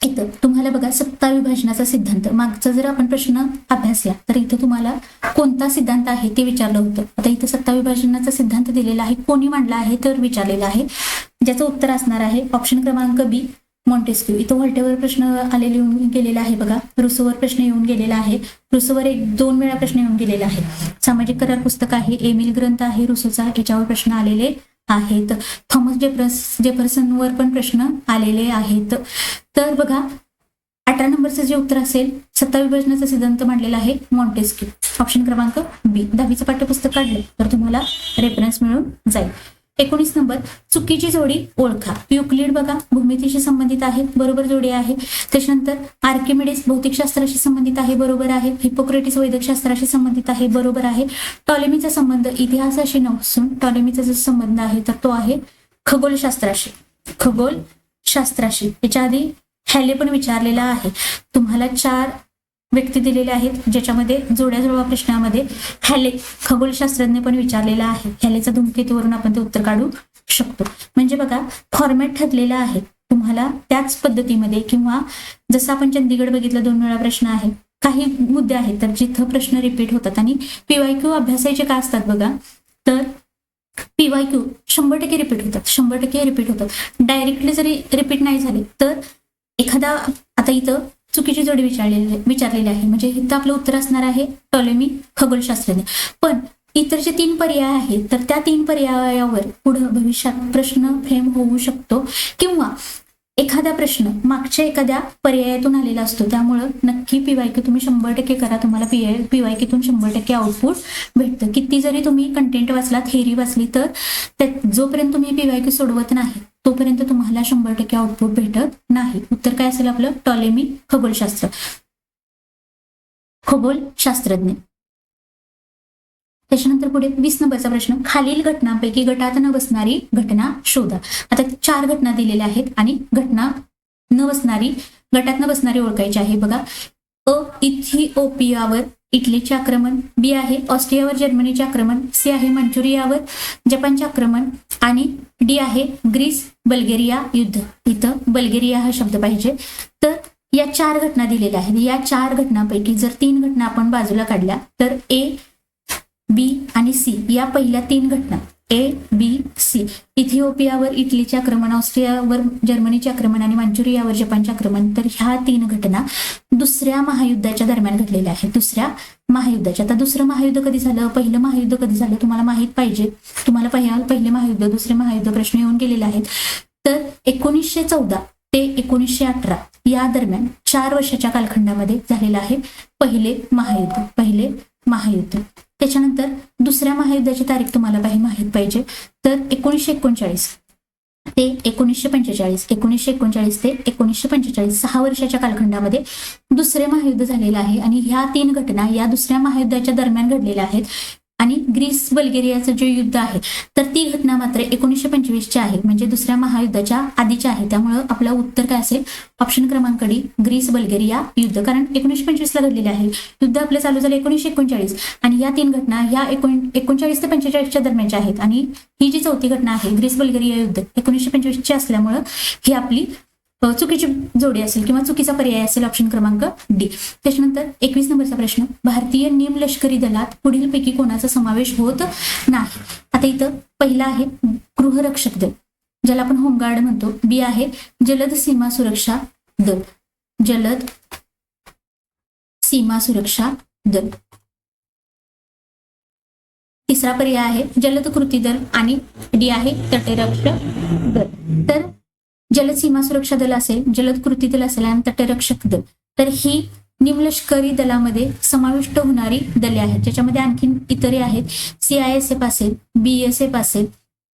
इथं तुम्हाला बघा सत्ता विभाजनाचा सिद्धांत मागचा जर आपण प्रश्न अभ्यासला तर इथं तुम्हाला कोणता सिद्धांत आहे ते विचारलं होतं. आता इथं सत्ता विभाजनाचा सिद्धांत दिलेला आहे, कोणी मांडला आहे तर विचारलेला आहे, ज्याचं उत्तर असणार आहे ऑप्शन क्रमांक बी मॉन्टेस्क्यू. इथं व्हॉल्टेवर प्रश्न आलेले येऊन गेलेला आहे. बघा रुसोवर प्रश्न येऊन गेलेला आहे. रुसोवर 1-2 वेळा प्रश्न येऊन गेलेला आहे. सामाजिक करार पुस्तक आहे, एमिल ग्रंथ आहे रुसोचा, याच्यावर प्रश्न आलेले आहेत. थॉमस जेफरसनवर पण प्रश्न आलेले आहेत. तर बघा 18 नंबरचं जे उत्तर असेल 7 विभाजनाचा सिद्धांत मांडलेला आहे मॉन्टेस्क्यू. ऑप्शन क्रमांक बी. 10वीचं पाठ्यपुस्तक काढलं तर तुम्हाला रेफरन्स मिळून जाईल. 19 नंबर चुकीची जोडी ओळखा. युक्लिड बघा भूमितीशी संबंधित आहे, बरोबर जोडी आहे. त्याच्यानंतर आर्किमिडीस भौतिकशास्त्राशी संबंधित आहे, बरोबर आहे. हिपोक्रेटिस वैद्यकशास्त्राशी संबंधित आहे, बरोबर आहे. टॉलेमीचा संबंध इतिहासाशी नसून टॉलेमीचा जो संबंध आहे तर तो आहे खगोलशास्त्राशी. खगोलशास्त्राशी. याच्या आधी हॅले पण विचारलेला आहे. तुम्हाला 4 व्यक्ती दिलेल्या आहेत ज्याच्यामध्ये जोड्या जुळवा प्रश्नामध्ये हॅले खगोलशास्त्रज्ञ पण विचारलेला आहे. हॅलेचा धूमकेतूवरून आपण ते उत्तर काढू शकतो. म्हणजे बघा फॉर्मॅट ठरलेला आहे. तुम्हाला त्याच पद्धतीमध्ये किंवा जसं आपण चंदीगड बघितलं 2 वेळा प्रश्न आहे. काही मुद्दे आहेत तर जिथं प्रश्न रिपीट होतात आणि PYQ अभ्यासाचे का असतात बघा तर PYQ 100% रिपीट होतात. 100% रिपीट होतात. डायरेक्टली जरी रिपीट नाही झाले तर एखादा आता इथं चुकीची जोडी विचारलेली आहे म्हणजे इथं आपलं उत्तर असणार आहे टॉलेमी खगोलशास्त्रज्ञ. पण इतर जे 3 पर्याय आहेत तर त्या 3 पर्यायावर पुढे भविष्यात प्रश्न फ्रेम होऊ शकतो किंवा एखादा प्रश्न मागच्या एखाद्या पर्यायातून आलेला असतो. त्यामुळं नक्की PYQ तुम्ही 100% करा. तुम्हाला PYQतून 100% आउटपुट भेटतं. किती जरी तुम्ही कंटेंट वाचला थेअरी वाचली तर जोपर्यंत तुम्ही PYQ सोडवत नाही तोपर्यंत तुम्हाला 100% आउटपुट भेटत नाही. उत्तर काय असेल आपलं टॉलेमी खगोलशास्त्रज्ञ. त्याच्यानंतर पुढे 20 नंबरचा प्रश्न खालील घटनांपैकी गटात न बसणारी घटना शोधा. आता 4 घटना दिलेल्या आहेत आणि घटना न बसणारी गटात न बसणारी ओळखायची आहे. बघा अ इथिओपियावर इटलीचे आक्रमण, बी आहे ऑस्ट्रियावर जर्मनीचे आक्रमण, सी आहे मंचुरियावर जपानचे आक्रमण आणि डी आहे ग्रीस बल्गेरिया युद्ध. इथं बल्गेरिया हा शब्द पाहिजे. तर या 4 घटना दिलेल्या आहेत. या 4 घटनांपैकी जर 3 घटना आपण बाजूला काढल्या तर ए बी आणि सी या पहिल्या 3 घटना ए बी सी इथिओपियावर इटलीचे आक्रमण, ऑस्ट्रियावर जर्मनीचे आक्रमण आणि मंचुरियावर जपानचे आक्रमण तर ह्या 3 घटना दुसऱ्या महायुद्धाच्या दरम्यान घडलेल्या आहेत. दुसऱ्या महायुद्धाच्या. आता दुसरं महायुद्ध कधी झालं, पहिलं महायुद्ध कधी झालं तुम्हाला माहित पाहिजे. तुम्हाला पहिले महायुद्ध दुसरे महायुद्ध प्रश्न येऊन गेलेले आहेत. तर 1914 ते 1918 या दरम्यान 4 वर्षाच्या कालखंडामध्ये झालेलं आहे पहिले महायुद्ध. त्याच्यानंतर दुसऱ्या महायुद्धाची तारीख तुम्हाला माहित पाहिजे तर 1939 ते 1945 ते 1945 6 वर्षाच्या कालखंडामध्ये दुसरे महायुद्ध झालेलं आहे आणि ह्या 3 घटना या दुसऱ्या महायुद्धाच्या दरम्यान घडलेल्या आहेत. आणि ग्रीस बल्गेरियाचं जे युद्ध आहे तर ती घटना मात्र 1925 आहे म्हणजे दुसऱ्या महायुद्धाच्या आधीच्या आहे. त्यामुळं आपलं उत्तर काय असेल ऑप्शन क्रमांक डी ग्रीस बल्गेरिया युद्ध. कारण 1925 ला घडलेले आहे. युद्ध आपलं चालू झालं 1939 आणि या 3 घटना ह्या 1939 ते 45च्या दरम्यानच्या आहेत आणि ही जी 4थी घटना आहे ग्रीस बल्गेरिया युद्ध 1925 असल्यामुळं ही आपली चुकीची जोडी असेल किंवा चुकीचा पर्याय असेल ऑप्शन क्रमांक डी. त्याच्यानंतर 21 नंबरचा प्रश्न भारतीय निमलष्करी दलात पुढीलपैकी कोणाचा समावेश होत नाही. आता इथं पहिला आहे गृहरक्षक दल ज्याला आपण होमगार्ड म्हणतो. बी आहे जलद सीमा सुरक्षा दल. तिसरा पर्याय आहे जलद कृती दल आणि डी आहे तटरक्षक दल. तर जलद सीमा सुरक्षा दल असेल, जलद कृती दल असेल आणि तटरक्षक दल तर ही निमलष्करी दलामध्ये समाविष्ट होणारी दले आहेत. ज्याच्यामध्ये आणखीन इतरही आहेत. CISF असेल, BSF असेल,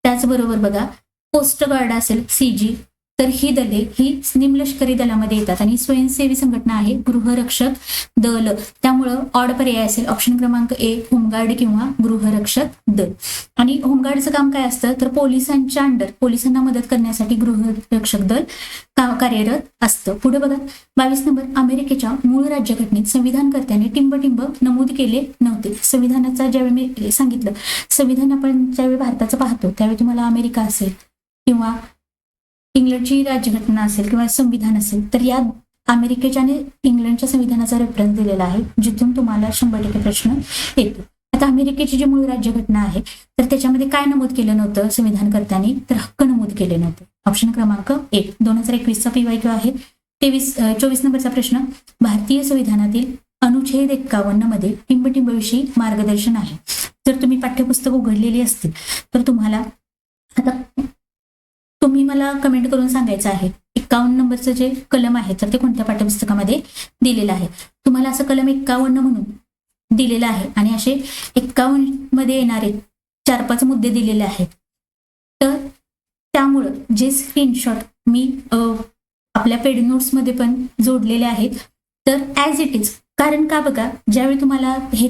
त्याचबरोबर बघा कोस्ट गार्ड असेल CG. तर ही दले ही निमलष्करी दलामध्ये येतात आणि स्वयंसेवी संघटना आहे गृहरक्षक दल. त्यामुळं ऑड पर्याय असेल ऑप्शन क्रमांक ए होमगार्ड किंवा गृहरक्षक दल. आणि होमगार्डचं काम काय असतं तर पोलिसांच्या अंडर पोलिसांना मदत करण्यासाठी गृहरक्षक दल कार्यरत असतं. पुढे बघा 22 नंबर अमेरिकेच्या मूळ राज्यघटनेत संविधानकर्त्याने टिंब नमूद केले नव्हते. संविधानाचा ज्यावेळी मी सांगितलं संविधान आपण ज्यावेळी भारताचं पाहतो त्यावेळी तुम्हाला अमेरिका असेल किंवा इंग्लंडची राज्यघटना असेल किंवा संविधान असेल तर या अमेरिकेच्या आणि इंग्लंडच्या संविधानाचा रेफरन्स दिलेला आहे जिथून तुम्हाला 100% प्रश्न येतो. आता अमेरिकेची जी मूळ राज्यघटना आहे तर त्याच्यामध्ये काय नमूद केलं नव्हतं संविधानकर्त्यांनी तर हक्क नमूद केले नव्हते. ऑप्शन क्रमांक 1 2021चा PYQ आहे. 24 नंबरचा प्रश्न भारतीय संविधानातील अनुच्छेद 51 मध्ये टिंबविषयी मार्गदर्शन आहे. जर तुम्ही पाठ्यपुस्तक उघडलेली असतील तर तुम्हाला आता तुम्ही मला कमेंट करून सांगायचं आहे 51 नंबरचं जे कलम आहे तर ते कोणत्या पाठ्यपुस्तकामध्ये दिलेलं आहे. तुम्हाला असं कलम 51 म्हणून दिलेलं आहे आणि असे 51 मध्ये येणारे 4-5 मुद्दे दिलेले आहेत. तर त्यामुळं जे स्क्रीनशॉट मी आपल्या पेड नोट्समध्ये पण जोडलेले आहेत तर ॲज इट इज, कारण का बघा, ज्यावेळी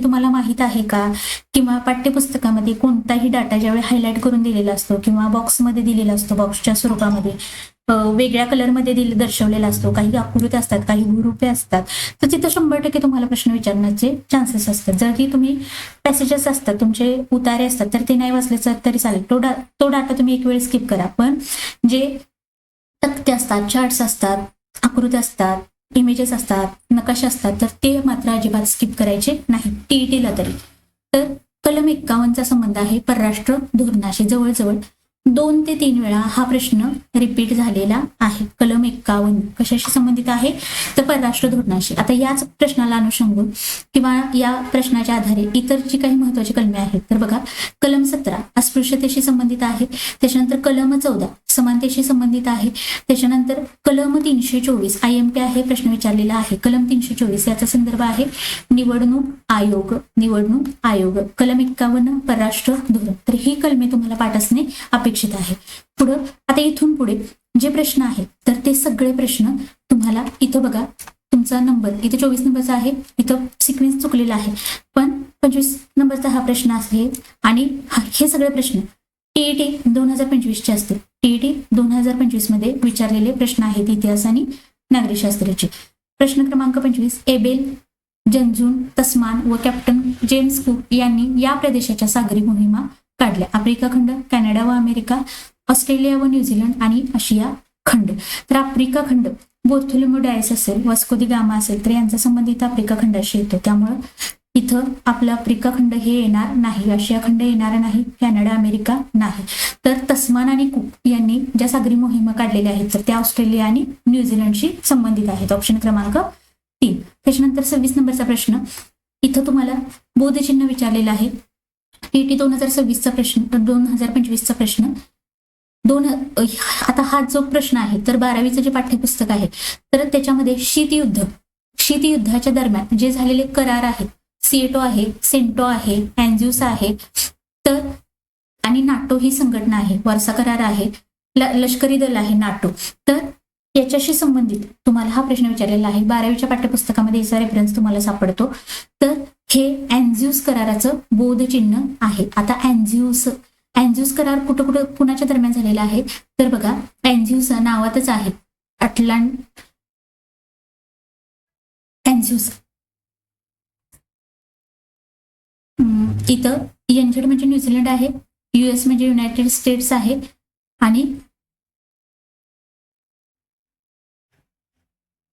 तुम्हाला माहीत आहे का, किंवा पाठ्यपुस्तकामध्ये कोणताही डाटा ज्यावेळी हायलाईट करून दिलेला असतो किंवा बॉक्समध्ये दिलेला असतो, बॉक्सच्या स्वरूपामध्ये वेगळ्या कलरमध्ये दर्शवलेला असतो, काही आकृती असतात, काही भूरूपे असतात, तर तिथं 100% तुम्हाला प्रश्न विचारण्याचे चान्सेस असतात. जर की तुम्ही पॅसेजेस असतात, तुमचे उतारे असतात, तर ते नाही वाचले तरी चालेल, तो डाटा तुम्ही एक वेळ स्किप करा. पण जे तक्ते असतात, चार्ट्स असतात, आकृती असतात, इमेजेस असतात, नकाशे असतात, तर ते मात्र अजिबात स्किप करायचे नाही, टीईटीला तरी. तर कलम 51चा संबंध आहे परराष्ट्र धोरणाशी. जवळजवळ 2 ते 3 वेळा हा प्रश्न रिपीट झालेला आहे. कलम 51 कशाशी संबंधित आहे, तर परराष्ट्र धोरणाशी. आता याच प्रश्नाला अनुषंगून किंवा या प्रश्नाच्या आधारे इतर जी काही महत्वाची कलमे आहेत, तर बघा, कलम 17 अस्पृश्यतेशी संबंधित आहे, त्याच्यानंतर कलम 14 समानतेशी संबंधित आहे, त्याच्यानंतर कलम 324 IMP आहे, प्रश्न विचारलेला आहे. कलम 324 याचा संदर्भ आहे निवडणूक आयोग. कलम 51 परराष्ट्र धोरण. तर ही कलमे तुम्हाला पाठ असणे अपेक्षित आहे. पुढं आता इथून पुढे जे प्रश्न आहेत तर ते सगळे प्रश्न तुम्हाला इथं बघा, तुमचा नंबर इथे 24 नंबरचा आहे, इथं सिक्वेन्स चुकलेला आहे, पण 25 नंबरचा हा प्रश्न आहे आणि हे सगळे प्रश्न टीईटी 2025 असतील. टीईटी 2025 मध्ये विचारलेले प्रश्न आहेत इतिहास आणि नागरिकशास्त्राचे. प्रश्न क्रमांक 25, एबेल, जंजून, तस्मान व कॅप्टन जेम्स कुक यांनी या प्रदेशाच्या सागरी मोहिमा काढल्या. आफ्रिका खंड, कॅनडा व अमेरिका, ऑस्ट्रेलिया व न्यूझीलंड आणि आशिया खंड. तर आफ्रिका खंड बार्थोलोम्यू डायस असेल, वास्को दी गामा असेल, तर यांचा संबंध इथं आफ्रिका खंडाशी येतो. त्यामुळं इथं आपलं आफ्रिका खंड हे येणार नाही, आशिया खंड येणार नाही, कॅनडा, अमेरिका नाही. तर तस्मान आणि कुक यांनी ज्या सागरी मोहिमा काढलेल्या आहेत तर त्या ऑस्ट्रेलिया आणि न्यूझीलंडशी संबंधित आहेत. ऑप्शन क्रमांक 3. त्याच्यानंतर 26 नंबरचा प्रश्न, इथं तुम्हाला बोधचिन्ह विचारलेलं आहे. टीटी 2026चा प्रश्न, 2025चा प्रश्न. आता हा जो प्रश्न आहे तर 12वीचं जे पाठ्यपुस्तक आहे तर त्याच्यामध्ये शीतयुद्धाच्या दरम्यान जे झालेले करार आहेत, सिएटो आहे, सेंटो आहे, अँज्यूस आहे, तर आणि नाटो ही संघटना आहे, वारसा करार आहे, लष्करी दल आहे नाटो, तर याच्याशी संबंधित तुम्हाला हा प्रश्न विचारलेला आहे. 12वीच्या पाठ्यपुस्तकामध्ये याचा रेफरन्स तुम्हाला सापडतो. तर हे अँज्यूस कराराचं बोधचिन्ह आहे. आता अँज्यूस करार कुठं कुणाच्या दरम्यान झालेला आहे, तर बघा, अँज्यूस नावातच आहे अँज्यूस. इथं एनझेड म्हणजे न्यूझीलंड आहे, US म्हणजे युनायटेड स्टेट्स आहे आणि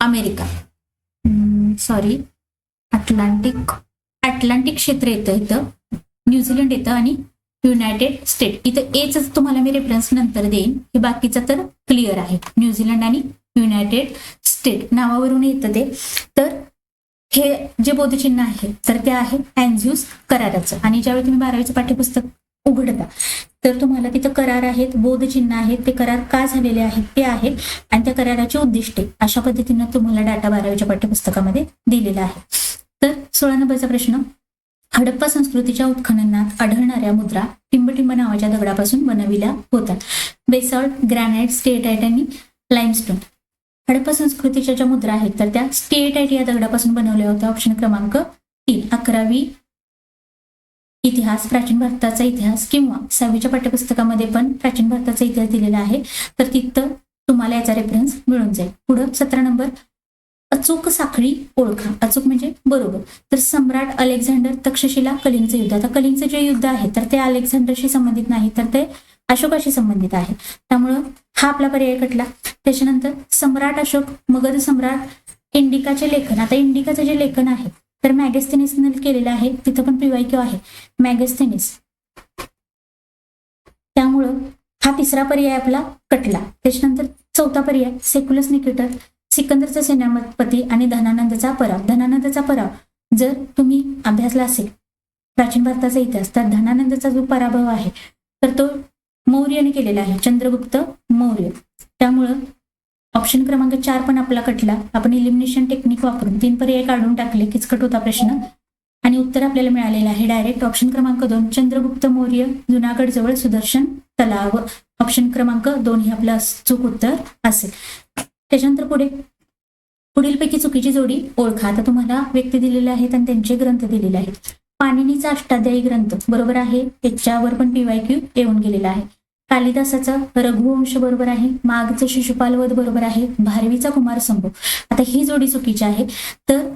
अमेरिका, अटलांटिक क्षेत्र येतं इथं, न्यूझीलंड येतं आणि युनायटेड स्टेट. इथं एच तुम्हाला मी रेफरन्स नंतर देईन, हे बाकीचं तर क्लिअर आहे. न्यूझीलंड आणि युनायटेड स्टेट नावावरून येतं ते. तर हे जे बोधचिन्ह आहे तर ते आहे अँज्यूस कराराचं. आणि ज्यावेळी तुम्ही 12वीचं पाठ्यपुस्तक उघडता तर तुम्हाला तिथं करार आहेत, बोधचिन्ह आहेत, ते करार का झालेले आहेत ते आहेत आणि त्या कराराची उद्दिष्टे अशा पद्धतीनं तुम्हाला डाटा 12वीच्या पाठ्यपुस्तकामध्ये दिलेला आहे. तर 16 नंबरचा प्रश्न, हडप्पा संस्कृतीच्या उत्खननात आढळणाऱ्या मुद्रा टिंबटिंब नावाच्या दगडापासून बनविल्या होतात. बेसॉल्ट, ग्रॅनाइट, स्टेटाइट आणि लाइमस्टोन. हडप्पा संस्कृतीच्या ज्या मुद्रा आहेत तर त्या स्टेटाइट या दगडापासून बनवल्या होत्या. ऑप्शन क्रमांक 3. 11वी इतिहास, प्राचीन भारताचा इतिहास किंवा 6वीच्या पाठ्यपुस्तकामध्ये पण प्राचीन भारताचा इतिहास दिलेला आहे, तर तिथं तुम्हाला याचा रेफरन्स मिळून जाईल. पुढं 17 नंबर, अचूक साखळी ओळखा. अचूक म्हणजे बरोबर. तर सम्राट अलेक्झांडर, तक्षशिला, कलिंगचं युद्ध. आता कलिंगचं जे युद्ध आहे तर ते अलेक्झांडरशी संबंधित नाही, तर ते अशोकाशी संबंधित आहे, त्यामुळं हा आपला पर्याय कटला. त्याच्यानंतर सम्राट अशोक, मगध सम्राट, इंडिकाचे लेखन. आता इंडिकाचं जे लेखन आहे तर मॅगस्थेनिसने केलेलं आहे, तिथं पण PYQ आहे मॅगस्थेनिस, त्यामुळं हा तिसरा पर्याय आपला कटला. त्याच्यानंतर 4था पर्याय, सेक्युलस निकेटर, सिकंदरचा सेनापती आणि धनानंदचा पराभ. धनानंदचा पराभ जर तुम्ही अभ्यासला असेल प्राचीन भारताचा इतिहास, तर धनानंदचा जो पराभव आहे तर तो मौर्याने केलेला आहे, चंद्रगुप्त मौर्य. त्यामुळं ऑप्शन क्रमांक 4 पण आपला कटला. आपण इलिमिनेशन टेक्निक वापरून 3 पर्याय काढून टाकले, किचकट होता प्रश्न आणि उत्तर आपल्याला मिळालेलं आहे डायरेक्ट. ऑप्शन क्रमांक 2 चंद्रगुप्त मौर्य, जुनागड जवळ सुदर्शन तलाव. ऑप्शन क्रमांक 2 हे आपलं चूक उत्तर असेल. त्याच्यानंतर पुढीलपैकी चुकीची जोडी ओळखा. आता तुम्हाला व्यक्ती दिलेले आहेत आणि त्यांचे ग्रंथ दिलेले आहेत. पाणिनीचा अष्टाध्यायी ग्रंथ बरोबर आहे, त्याच्यावर पण PYQ येऊन गेलेला आहे. कालिदासाचा रघुवंश बरोबर आहे, मागचं शिशुपालवध बरोबर आहे, भारवीचा कुमार संभव. आता ही जोडी चुकीची आहे. तर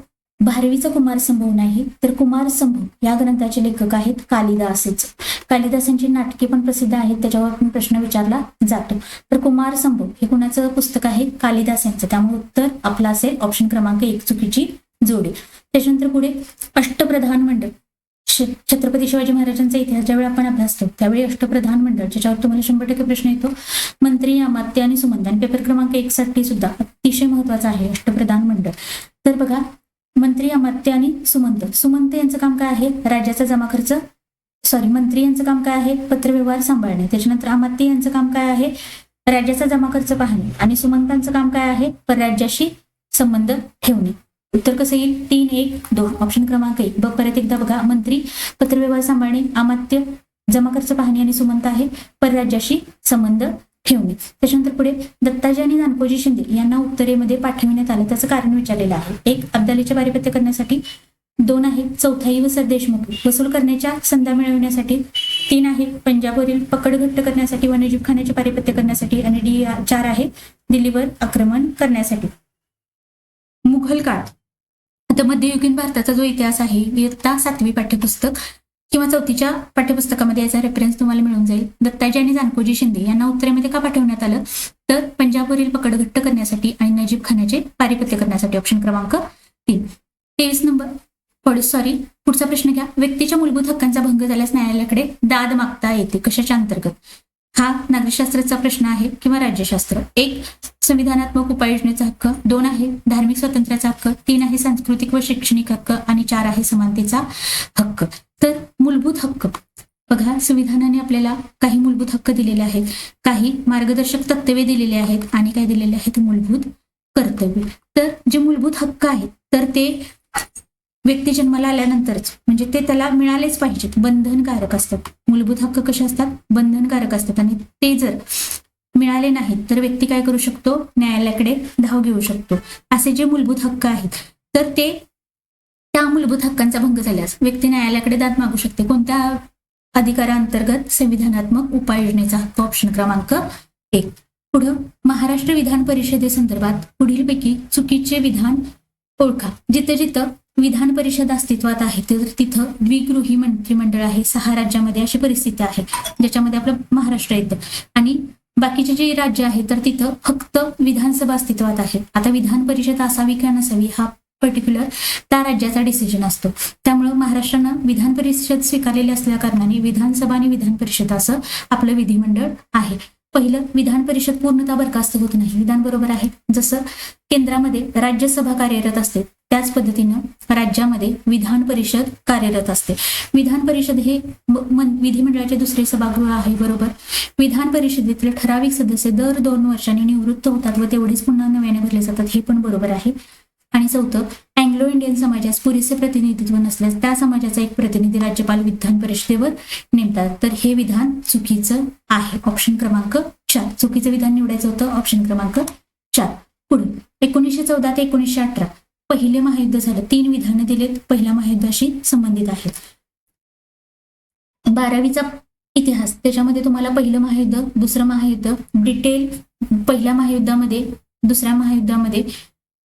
भारवीचा कुमार संभव नाही, तर कुमार संभव या ग्रंथाचे लेखक आहेत कालिदासच. कालिदासांची नाटके पण प्रसिद्ध आहेत, त्याच्यावर पण प्रश्न विचारला जातो. तर कुमार संभव हे कुणाचं पुस्तक आहे? कालिदास यांचं. त्यामुळे उत्तर आपलं असेल ऑप्शन क्रमांक 1 चुकीची जोडी. त्याच्यानंतर पुढे अष्टप्रधान मंडळ. छत्रपती शिवाजी महाराजांचा इतिहास ज्यावेळी आपण अभ्यासतो त्यावेळी अष्टप्रधान मंडळ, ज्याच्यावर तुम्हाला 100% प्रश्न येतो, मंत्री, अमात्य आणि सुमंत. आणि पेपर क्रमांक 1 साठी सुद्धा अतिशय महत्वाचा आहे अष्टप्रधान मंडळ. तर बघा, मंत्री, अमात्य आणि सुमंत यांचं काम काय आहे? राज्याचा जमा खर्च. मंत्री यांचं काम काय आहे? पत्रव्यवहार सांभाळणे. त्याच्यानंतर अमात्य यांचं काम काय आहे? राज्याचा जमा खर्च पाहणे. आणि सुमंतांचं काम काय आहे? परराज्याशी संबंध ठेवणे. उत्तर कसं येईल? 3, 1, 2 ऑप्शन क्रमांक 1. परत एकदा बघा, मंत्री पत्रव्यवहार सांभाळणे, अमात्य जमा खर्च पाहणे आणि सुमंत आहे परराज्याशी संबंध ठेवणे. त्याच्यानंतर पुढे दत्ताजी आणि नानकोजी शिंदे यांना उत्तरेमध्ये पाठविण्यात आलं, त्याचं कारण विचारलेलं आहे. 1 अब्दालीचे पारिपत्य करण्यासाठी, 2 आहे चौथाई व सरदेशमुख वसूल करण्याच्या संध्या मिळवण्यासाठी, 3 आहे पंजाबवरील पकड घट्ट करण्यासाठी व नजीब खानाचे पारिपत्य करण्यासाठी, आणि 4 आहे दिल्लीवर आक्रमण करण्यासाठी. मुघल काळ. आता मध्ययुगीन भारताचा जो इतिहास आहे, इयत्ता 7वी पाठ्यपुस्तक किंवा 4थीच्या पाठ्यपुस्तकामध्ये याचा रेफरन्स तुम्हाला मिळून जाईल. दत्ताजी आणि जानकोजी शिंदे यांना उत्तरेमध्ये का पाठवण्यात आलं? तर पंजाबवरील पकड घट्ट करण्यासाठी आणि नजीब खानाचे पारिपत्य करण्यासाठी. ऑप्शन क्रमांक 3. 23 नंबर. पुढचा प्रश्न घ्या. व्यक्तीच्या मूलभूत हक्कांचा भंग झाल्यास न्यायालयाकडे दाद मागता येते, कशाच्या अंतर्गत? हा नागरिकशास्त्राचा प्रश्न आहे किंवा राज्यशास्त्र. 1 संविधानात्मक उपाययोजनेचा हक्क, 2 आहे धार्मिक स्वातंत्र्याचा हक्क, 3 आहे सांस्कृतिक व शैक्षणिक हक्क आणि 4 आहे समानतेचा हक्क. तर मूलभूत हक्क बघा, संविधानाने आपल्याला काही मूलभूत हक्क दिलेले आहेत, काही मार्गदर्शक तत्त्वे दिलेली आहेत आणि काय दिलेले आहेत? मूलभूत कर्तव्य. तर जे मूलभूत हक्क आहेत तर ते व्यक्ती जन्माला आल्यानंतरच, म्हणजे ते त्याला मिळालेच पाहिजेत, बंधनकारक असतात. मूलभूत हक्क कसे असतात? बंधनकारक असतात. आणि ते जर मिळाले नाहीत तर व्यक्ती काय करू शकतो? न्यायालयाकडे धाव घेऊ शकतो. असे जे मूलभूत हक्क आहेत तर ते त्या मूलभूत हक्कांचा भंग झाल्यास व्यक्ती न्यायालयाकडे दाद मागू शकते. कोणत्या अधिकारांतर्गत? संविधानात्मक उपाययोजनेचा हक्क. ऑप्शन क्रमांक 1. पुढं महाराष्ट्र विधान परिषदेसंदर्भात पुढीलपैकी चुकीचे विधान ओळखा. जिथं जिथं विधान परिषद अस्तित्वात आहे तर तिथं द्विगृही मंत्रिमंडळ आहे. 6 राज्यामध्ये अशी परिस्थिती आहे ज्याच्यामध्ये आपलं महाराष्ट्र येतं. आणि बाकीचे जे राज्य आहे तर तिथं फक्त विधानसभा अस्तित्वात आहे. आता विधान परिषद असावी किंवा नसावी हा पर्टिक्युलर त्या राज्याचा डिसिजन असतो. त्यामुळे महाराष्ट्रानं विधान परिषद स्वीकारलेली असल्या कारणाने विधानसभा आणि विधान परिषद असं आपलं विधिमंडळ आहे. पहिलं, विधान परिषद पूर्णतः बरखास्त होत नाही. विधान बरोबर आहे. जसं केंद्रामध्ये राज्यसभा कार्यरत असते त्याच पद्धतीनं राज्यामध्ये विधान परिषद कार्यरत असते. विधान परिषद हे विधिमंडळाचे दुसरे सभागृह आहे. बरोबर. विधान परिषदेतील ठराविक सदस्य दर 2 वर्षांनी निवृत्त होतात व तेवढेच पुन्हा नव्याने भरले जातात, हे पण बरोबर आहे. आणि 4, अँग्लो इंडियन समाजास पुरेसे प्रतिनिधित्व नसल्यास त्या समाजाचा एक प्रतिनिधी राज्यपाल विधान परिषदेवर नेमतात. तर हे विधान चुकीचं आहे. ऑप्शन क्रमांक 4. चुकीचं विधान निवडायचं होतं. ऑप्शन क्रमांक 4. पुढे 1914 ते 1918 पहिले महायुद्ध झालं. 3 विधानं दिलेत, पहिल्या महायुद्धाशी संबंधित आहेत. 12वीचा इतिहास, त्याच्यामध्ये तुम्हाला पहिलं महायुद्ध, दुसरं महायुद्ध डिटेल, पहिल्या महायुद्धामध्ये दुसऱ्या महायुद्धामध्ये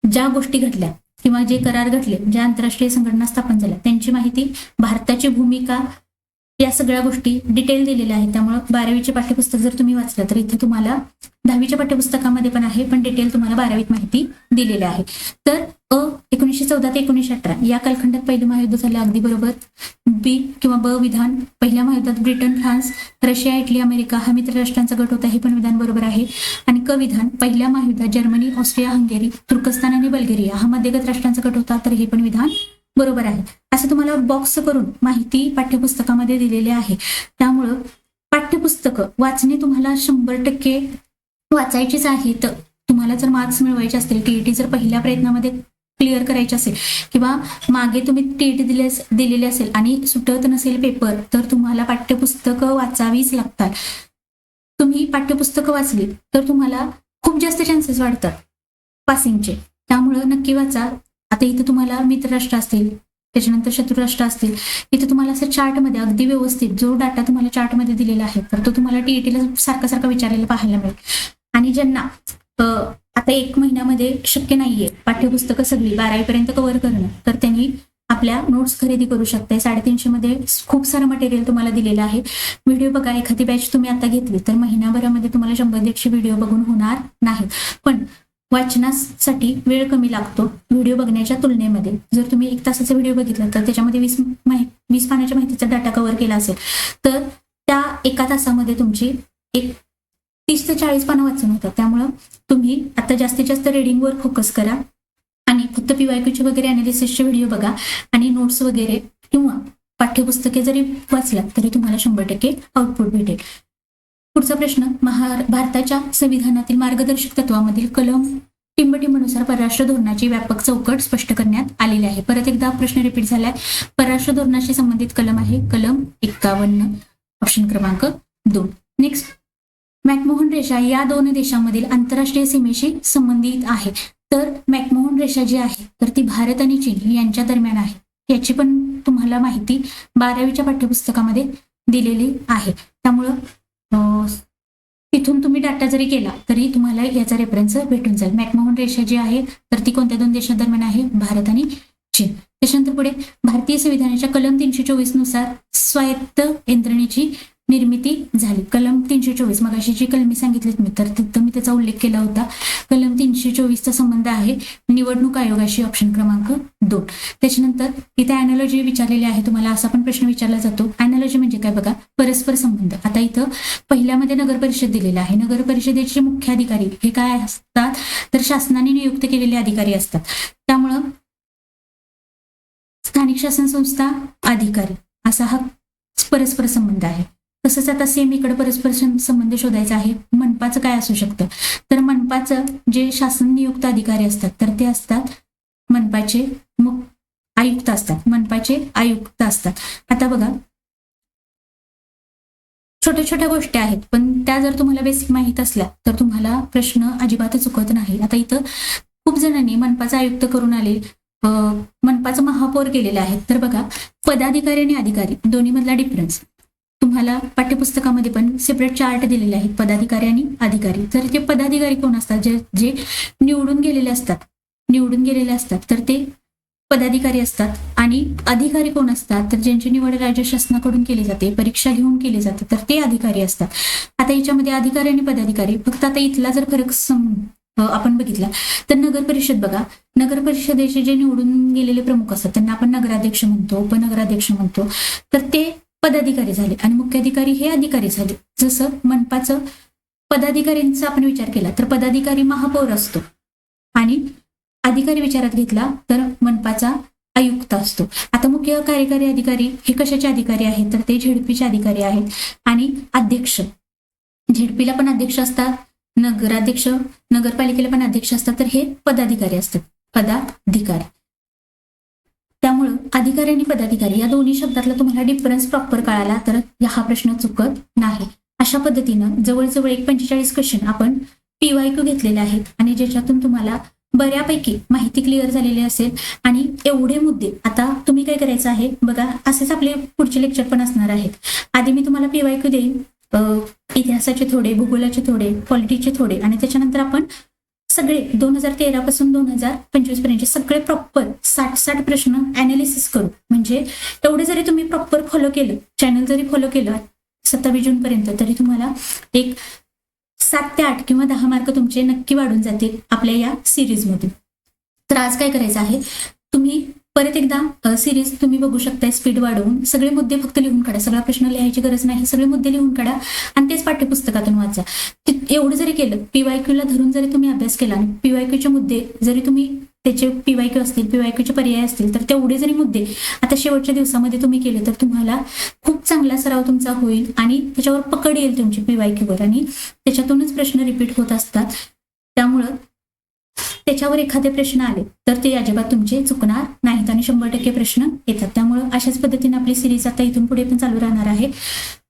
ज्या गोष्टी घडल्या किंवा जे करार घडले, ज्या आंतरराष्ट्रीय संघटना स्थापन झाल्या त्यांची माहिती, भारताची भूमिका, या सगळ्या गोष्टी डिटेल दिलेल्या आहेत. त्यामुळे 12वीचे पाठ्यपुस्तक जर तुम्ही वाचलं तर इथे तुम्हाला 10वीच्या पाठ्यपुस्तकामध्ये पण आहे, पण डिटेल तुम्हाला 12वीत माहिती दिलेली आहे. तर 1914 ते 1918 या कालखंडात पहिलं महायुद्ध झालं, अगदी बरोबर. बी किंवा ब विधान, पहिल्या महायुद्धात Britain, France, Russia, Italy, America हा मित्र राष्ट्रांचा गट होता, हे पण विधान बरोबर आहे. आणि क विधान, पहिल्या महायुद्धात जर्मनी, ऑस्ट्रिया, हंगेरी, तुर्कस्तान आणि बल्गेरिया हा मध्यगत राष्ट्रांचा गट होता, तर हे पण विधान बरोबर आहे. असं तुम्हाला बॉक्स करून माहिती पाठ्यपुस्तकामध्ये दिलेली आहे. त्यामुळं पाठ्यपुस्तकं वाचणे तुम्हाला 100% वाचायचीच आहेत. तुम्हाला जर मार्क्स मिळवायचे असतील, टीईटी जर पहिल्या प्रयत्नामध्ये क्लिअर करायचे असेल किंवा मागे तुम्ही टीईटी दिलेली असेल आणि सुटत नसेल पेपर, तर तुम्हाला पाठ्यपुस्तकं वाचावीच लागतात. तुम्ही पाठ्यपुस्तकं वाचली तर तुम्हाला खूप जास्त चान्सेस वाढतात पासिंगचे. त्यामुळं नक्की वाचा. आता इथे तुम्हाला मित्रराष्ट्र असतील, त्याच्यानंतर शत्रुराष्ट्र असतील, इथे तुम्हाला असं चार्टमध्ये अगदी व्यवस्थित जो डाटा तुम्हाला चार्टमध्ये दिलेला आहे, तर तो तुम्हाला टीईटीला सारखा विचारलेला पाहायला मिळेल. आणि ज्यांना आता 1 महिन्यामध्ये शक्य नाहीये पाठ्यपुस्तकं सगळी 12वी पर्यंत कव्हर करणं, तर त्यांनी आपल्या नोट्स खरेदी करू शकते. 350 मध्ये खूप सारं मटेरियल तुम्हाला दिलेलं आहे. व्हिडिओ बघा. एखादी बॅच तुम्ही आता घेतली तर महिनाभरामध्ये तुम्हाला 100-150 व्हिडिओ बघून होणार नाहीत. पण वाचनासाठी वेळ कमी लागतो व्हिडिओ बघण्याच्या तुलनेमध्ये. जर तुम्ही 1 तासाचा व्हिडिओ बघितला तर त्याच्यामध्ये 20 पानाच्या माहितीचा डाटा कव्हर केला असेल, तर त्या 1 तासामध्ये तुमची 30 ते 40 पानं वाचून होतात. त्यामुळं तुम्ही आता जास्तीत जास्त रीडिंगवर फोकस करा आणि फक्त पीवायक्यूचे वगैरे अनालिसिसचे व्हिडिओ बघा आणि नोट्स वगैरे किंवा पाठ्यपुस्तके जरी वाचलात तरी तुम्हाला 100% आउटपुट भेटेल. पुढचा प्रश्न, भारताच्या संविधानातील मार्गदर्शक तत्वामधील कलम टिंबटिंबनुसार परराष्ट्र धोरणाची व्यापक चौकट स्पष्ट करण्यात आलेली आहे. परत एकदा प्रश्न रिपीट झालाय. परराष्ट्र धोरणाशी संबंधित कलम आहे कलम 51, ऑप्शन क्रमांक 2. नेक्स्ट, मॅकमोहन रेषा या 2 देशांमधील आंतरराष्ट्रीय सीमेशी संबंधित आहे. तर मॅकमोहन रेषा जी आहे तर ती भारत आणि चीन यांच्या दरम्यान आहे. याची पण तुम्हाला माहिती 12वीच्या पाठ्यपुस्तकामध्ये दिलेली आहे. त्यामुळं तिथून तुम्ही डाटा जरी केला तरी तुम्हाला याचा रेफरन्स भेटून जाईल. मॅकमोहन रेषा जी आहे तर ती कोणत्या 2 देशांदरम्यान आहे? भारत आणि चीन. त्याच्यानंतर पुढे, भारतीय संविधानाच्या कलम 324 नुसार स्वायत्त यंत्रणेची निर्मिती झाली. कलम 324 मगाशी जी कलमी सांगितलीत मी, तर तिथं मी त्याचा उल्लेख केला होता. कलम 324चा संबंध आहे निवडणूक आयोगाशी, ऑप्शन क्रमांक 2. त्याच्यानंतर इथे अॅनालॉजी विचारलेली आहे तुम्हाला. असा पण प्रश्न विचारला जातो. अॅनालॉजी म्हणजे काय बघा, परस्पर संबंध. आता इथं पहिल्यामध्ये नगर परिषद दिलेला आहे. नगर परिषदेचे मुख्य अधिकारी हे काय असतात तर शासनाने नियुक्त केलेले अधिकारी असतात. त्यामुळं स्थानिक शासन संस्था अधिकारी असा हा परस्पर संबंध आहे. तसंच आता सेम इकडे परस्पर संबंध शोधायचा आहे. मनपाचं काय असू शकतं तर मनपाचं जे शासन नियुक्त अधिकारी असतात तर ते असतात मनपाचे आयुक्त असतात. मनपाचे आयुक्त असतात. आता बघा, छोट्या गोष्टी आहेत पण त्या जर तुम्हाला बेसिक माहित असल्या तर तुम्हाला प्रश्न अजिबात चुकत नाही. आता इथं खूप जणांनी मनपाचा आयुक्त करून आले, मनपाचं महापौर केलेलं आहे. तर बघा, पदाधिकारी आणि अधिकारी दोन्ही मधला डिफरन्स तुम्हाला पाठ्यपुस्तकामध्ये पण सेपरेट चार्ट दिलेले आहेत, पदाधिकारी आणि अधिकारी. तर ते पदाधिकारी कोण असतात? जे निवडून गेलेले असतात तर ते पदाधिकारी असतात. आणि अधिकारी कोण असतात तर ज्यांची निवड राज्य शासनाकडून केली जाते, परीक्षा घेऊन केली जाते, तर ते अधिकारी असतात. आता याच्यामध्ये अधिकारी आणि पदाधिकारी फक्त आता इथला जर फरक आपण बघितला तर नगर परिषद बघा, नगर परिषदेचे जे निवडून गेलेले प्रमुख असतात त्यांना आपण नगराध्यक्ष म्हणतो, उपनगराध्यक्ष म्हणतो, तर ते पदाधिकारी झाले आणि मुख्याधिकारी हे अधिकारी झाले. जसं मनपाचं पदाधिकाऱ्यांचा आपण विचार केला तर पदाधिकारी महापौर असतो आणि अधिकारी विचारात घेतला तर मनपाचा आयुक्त असतो. आता मुख्य कार्यकारी अधिकारी हे कशाचे अधिकारी आहेत तर ते झेडपीचे अधिकारी आहेत. आणि अध्यक्ष, झेडपीला पण अध्यक्ष असतात, नगराध्यक्ष, नगरपालिकेला पण अध्यक्ष असतात, तर हे पदाधिकारी असतात, पदाधिकारी. त्यामुळं अधिकारी आणि पदाधिकारी या दोन्ही शब्दातला तुम्हाला डिफरन्स प्रॉपर कळाला तर हा प्रश्न चुकत नाही. अशा पद्धतीनं जवळजवळ 45 क्वेश्चन आपण पीवायक्यू घेतलेले आहेत आणि ज्याच्यातून तुम्हाला बऱ्यापैकी माहिती क्लिअर झालेली असेल. आणि एवढे मुद्दे आता तुम्ही काय करायचं आहे बघा, असेच आपले पुढचे लेक्चर पण असणार आहेत. आधी मी तुम्हाला पीवायक्यू देईन, इतिहासाचे थोडे, भूगोलाचे थोडे, पॉलिटिक्सचे थोडे, आणि त्याच्यानंतर आपण सगळे 2013 पासून 2025 पर्यंत सगळे प्रॉपर 60 प्रश्न अनालिसिस करू. म्हणजे एवढे जरी तुम्ही प्रॉपर फॉलो केलं, चॅनल जरी फॉलो केलं 27 जून पर्यंत, तरी तुम्हाला एक 7 ते 8 किंवा 10 मार्क तुमचे नक्की वाढून जातील आपल्या या सिरीजमधून. तर आज काय करायचं आहे, तुम्ही परत एकदा सिरीज तुम्ही बघू शकता स्पीड वाढवून. सगळे मुद्दे फक्त लिहून काढा, सगळा प्रश्न लिहायची गरज नाही, सगळे मुद्दे लिहून काढा आणि तेच पाठ्यपुस्तकातून वाचा. एवढं जरी केलं, पीवायक्यूला धरून जरी तुम्ही अभ्यास केला आणि पीवायक्यूचे मुद्दे जरी तुम्ही त्याचे पीवायक्यू असतील, पीवायक्यूचे पर्याय असतील, तर तेवढे जरी मुद्दे आता शेवटच्या दिवसामध्ये तुम्ही केले तर तुम्हाला खूप चांगला सराव तुमचा होईल आणि त्याच्यावर पकड येईल तुमची पीवायक्यूवर आणि त्याच्यातूनच प्रश्न रिपीट होत असतात. त्यामुळं त्याच्यावर एखादे प्रश्न आले तर ते अजिबात तुमचे चुकणार नाहीत आणि 100% प्रश्न येतात. त्यामुळं अशाच पद्धतीने आपली सिरीज आता इथून पुढे पण चालू राहणार आहे.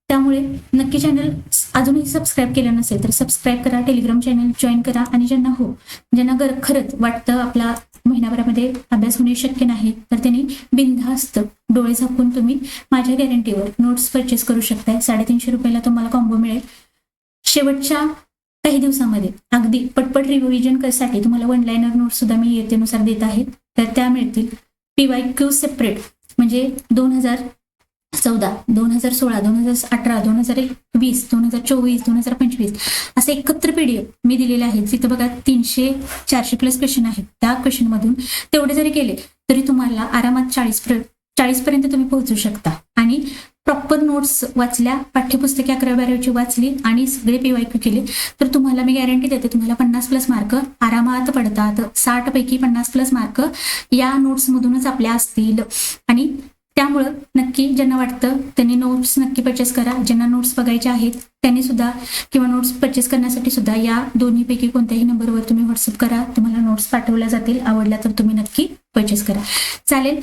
त्यामुळे नक्की चॅनल अजूनही सबस्क्राईब केलं नसेल तर सबस्क्राईब करा, टेलिग्राम चॅनल जॉईन करा आणि ज्यांना खरंच वाटतं आपला महिनाभरामध्ये अभ्यास होणे शक्य नाही तर त्यांनी बिनधास्त डोळे झाकून तुम्ही माझ्या गॅरंटीवर नोट्स परचेस करू शकताय. 350 रुपयाला तुम्हाला कॉम्बो मिळेल. शेवटच्या काही दिवसामध्ये अगदी पटपट रिव्हिजन करण्यासाठी तुम्हाला वन लाईनर नोट्स सुद्धा मी येतेनुसार देत आहे. तर त्या मिळतील. PYQ सेपरेट म्हणजे 2014, 2016, 2018, 2020, 2024, 2025 असे एकत्र PDF मी दिलेले आहेत. तिथं बघा 300-400 प्लस क्वेश्चन आहेत. त्या क्वेश्चनमधून तेवढे जरी केले तरी तुम्हाला आरामात 40 पर्यंत तुम्ही पोहोचू शकता. आणि प्रॉपर नोट्स वाचल्या, पाठ्यपुस्तके 11-12ची वाचली आणि सगळे PYQ केले तर तुम्हाला मी गॅरंटी देते तुम्हाला 50+ मार्क आरामात पडतात. 60 पैकी 50+ मार्क या नोट्समधूनच आपल्या असतील. आणि त्यामुळं नक्की ज्यांना वाटतं त्यांनी नोट्स नक्की परचेस करा. ज्यांना नोट्स बघायचे आहेत त्यांनी सुद्धा किंवा नोट्स परचेस करण्यासाठी सुद्धा या दोन्हीपैकी कोणत्याही नंबरवर तुम्ही व्हॉट्सअप करा. तुम्हाला नोट्स पाठवल्या जातील. आवडल्या तर तुम्ही नक्की परचेस करा. चालेल.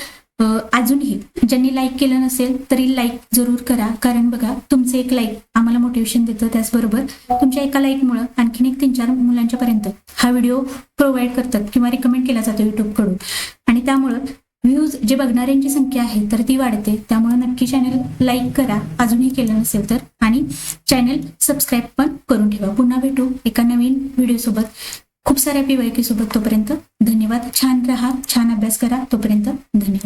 अजूनही ज्यांनी लाईक केलं नसेल तरी लाईक जरूर करा. कारण बघा तुमचं एक लाईक आम्हाला मोटिवेशन देतं. त्याचबरोबर तुमच्या एका लाईकमुळं आणखीन 1-3-4 मुलांच्या पर्यंत हा व्हिडिओ प्रोव्हाइड करतात किंवा रिकमेंड केला जातो युट्यूबकडून. आणि त्यामुळं व्ह्यूज जे बघणाऱ्यांची संख्या आहे तर ती वाढते. त्यामुळे नक्की चॅनल लाईक करा अजूनही केलं नसेल तर. आणि चॅनल सबस्क्राईब पण करून ठेवा. पुन्हा भेटू एका नवीन व्हिडिओ सोबत, खूप साऱ्या PYQ सोबत. तोपर्यंत धन्यवाद. छान राहा, छान अभ्यास करा. तोपर्यंत धन्यवाद.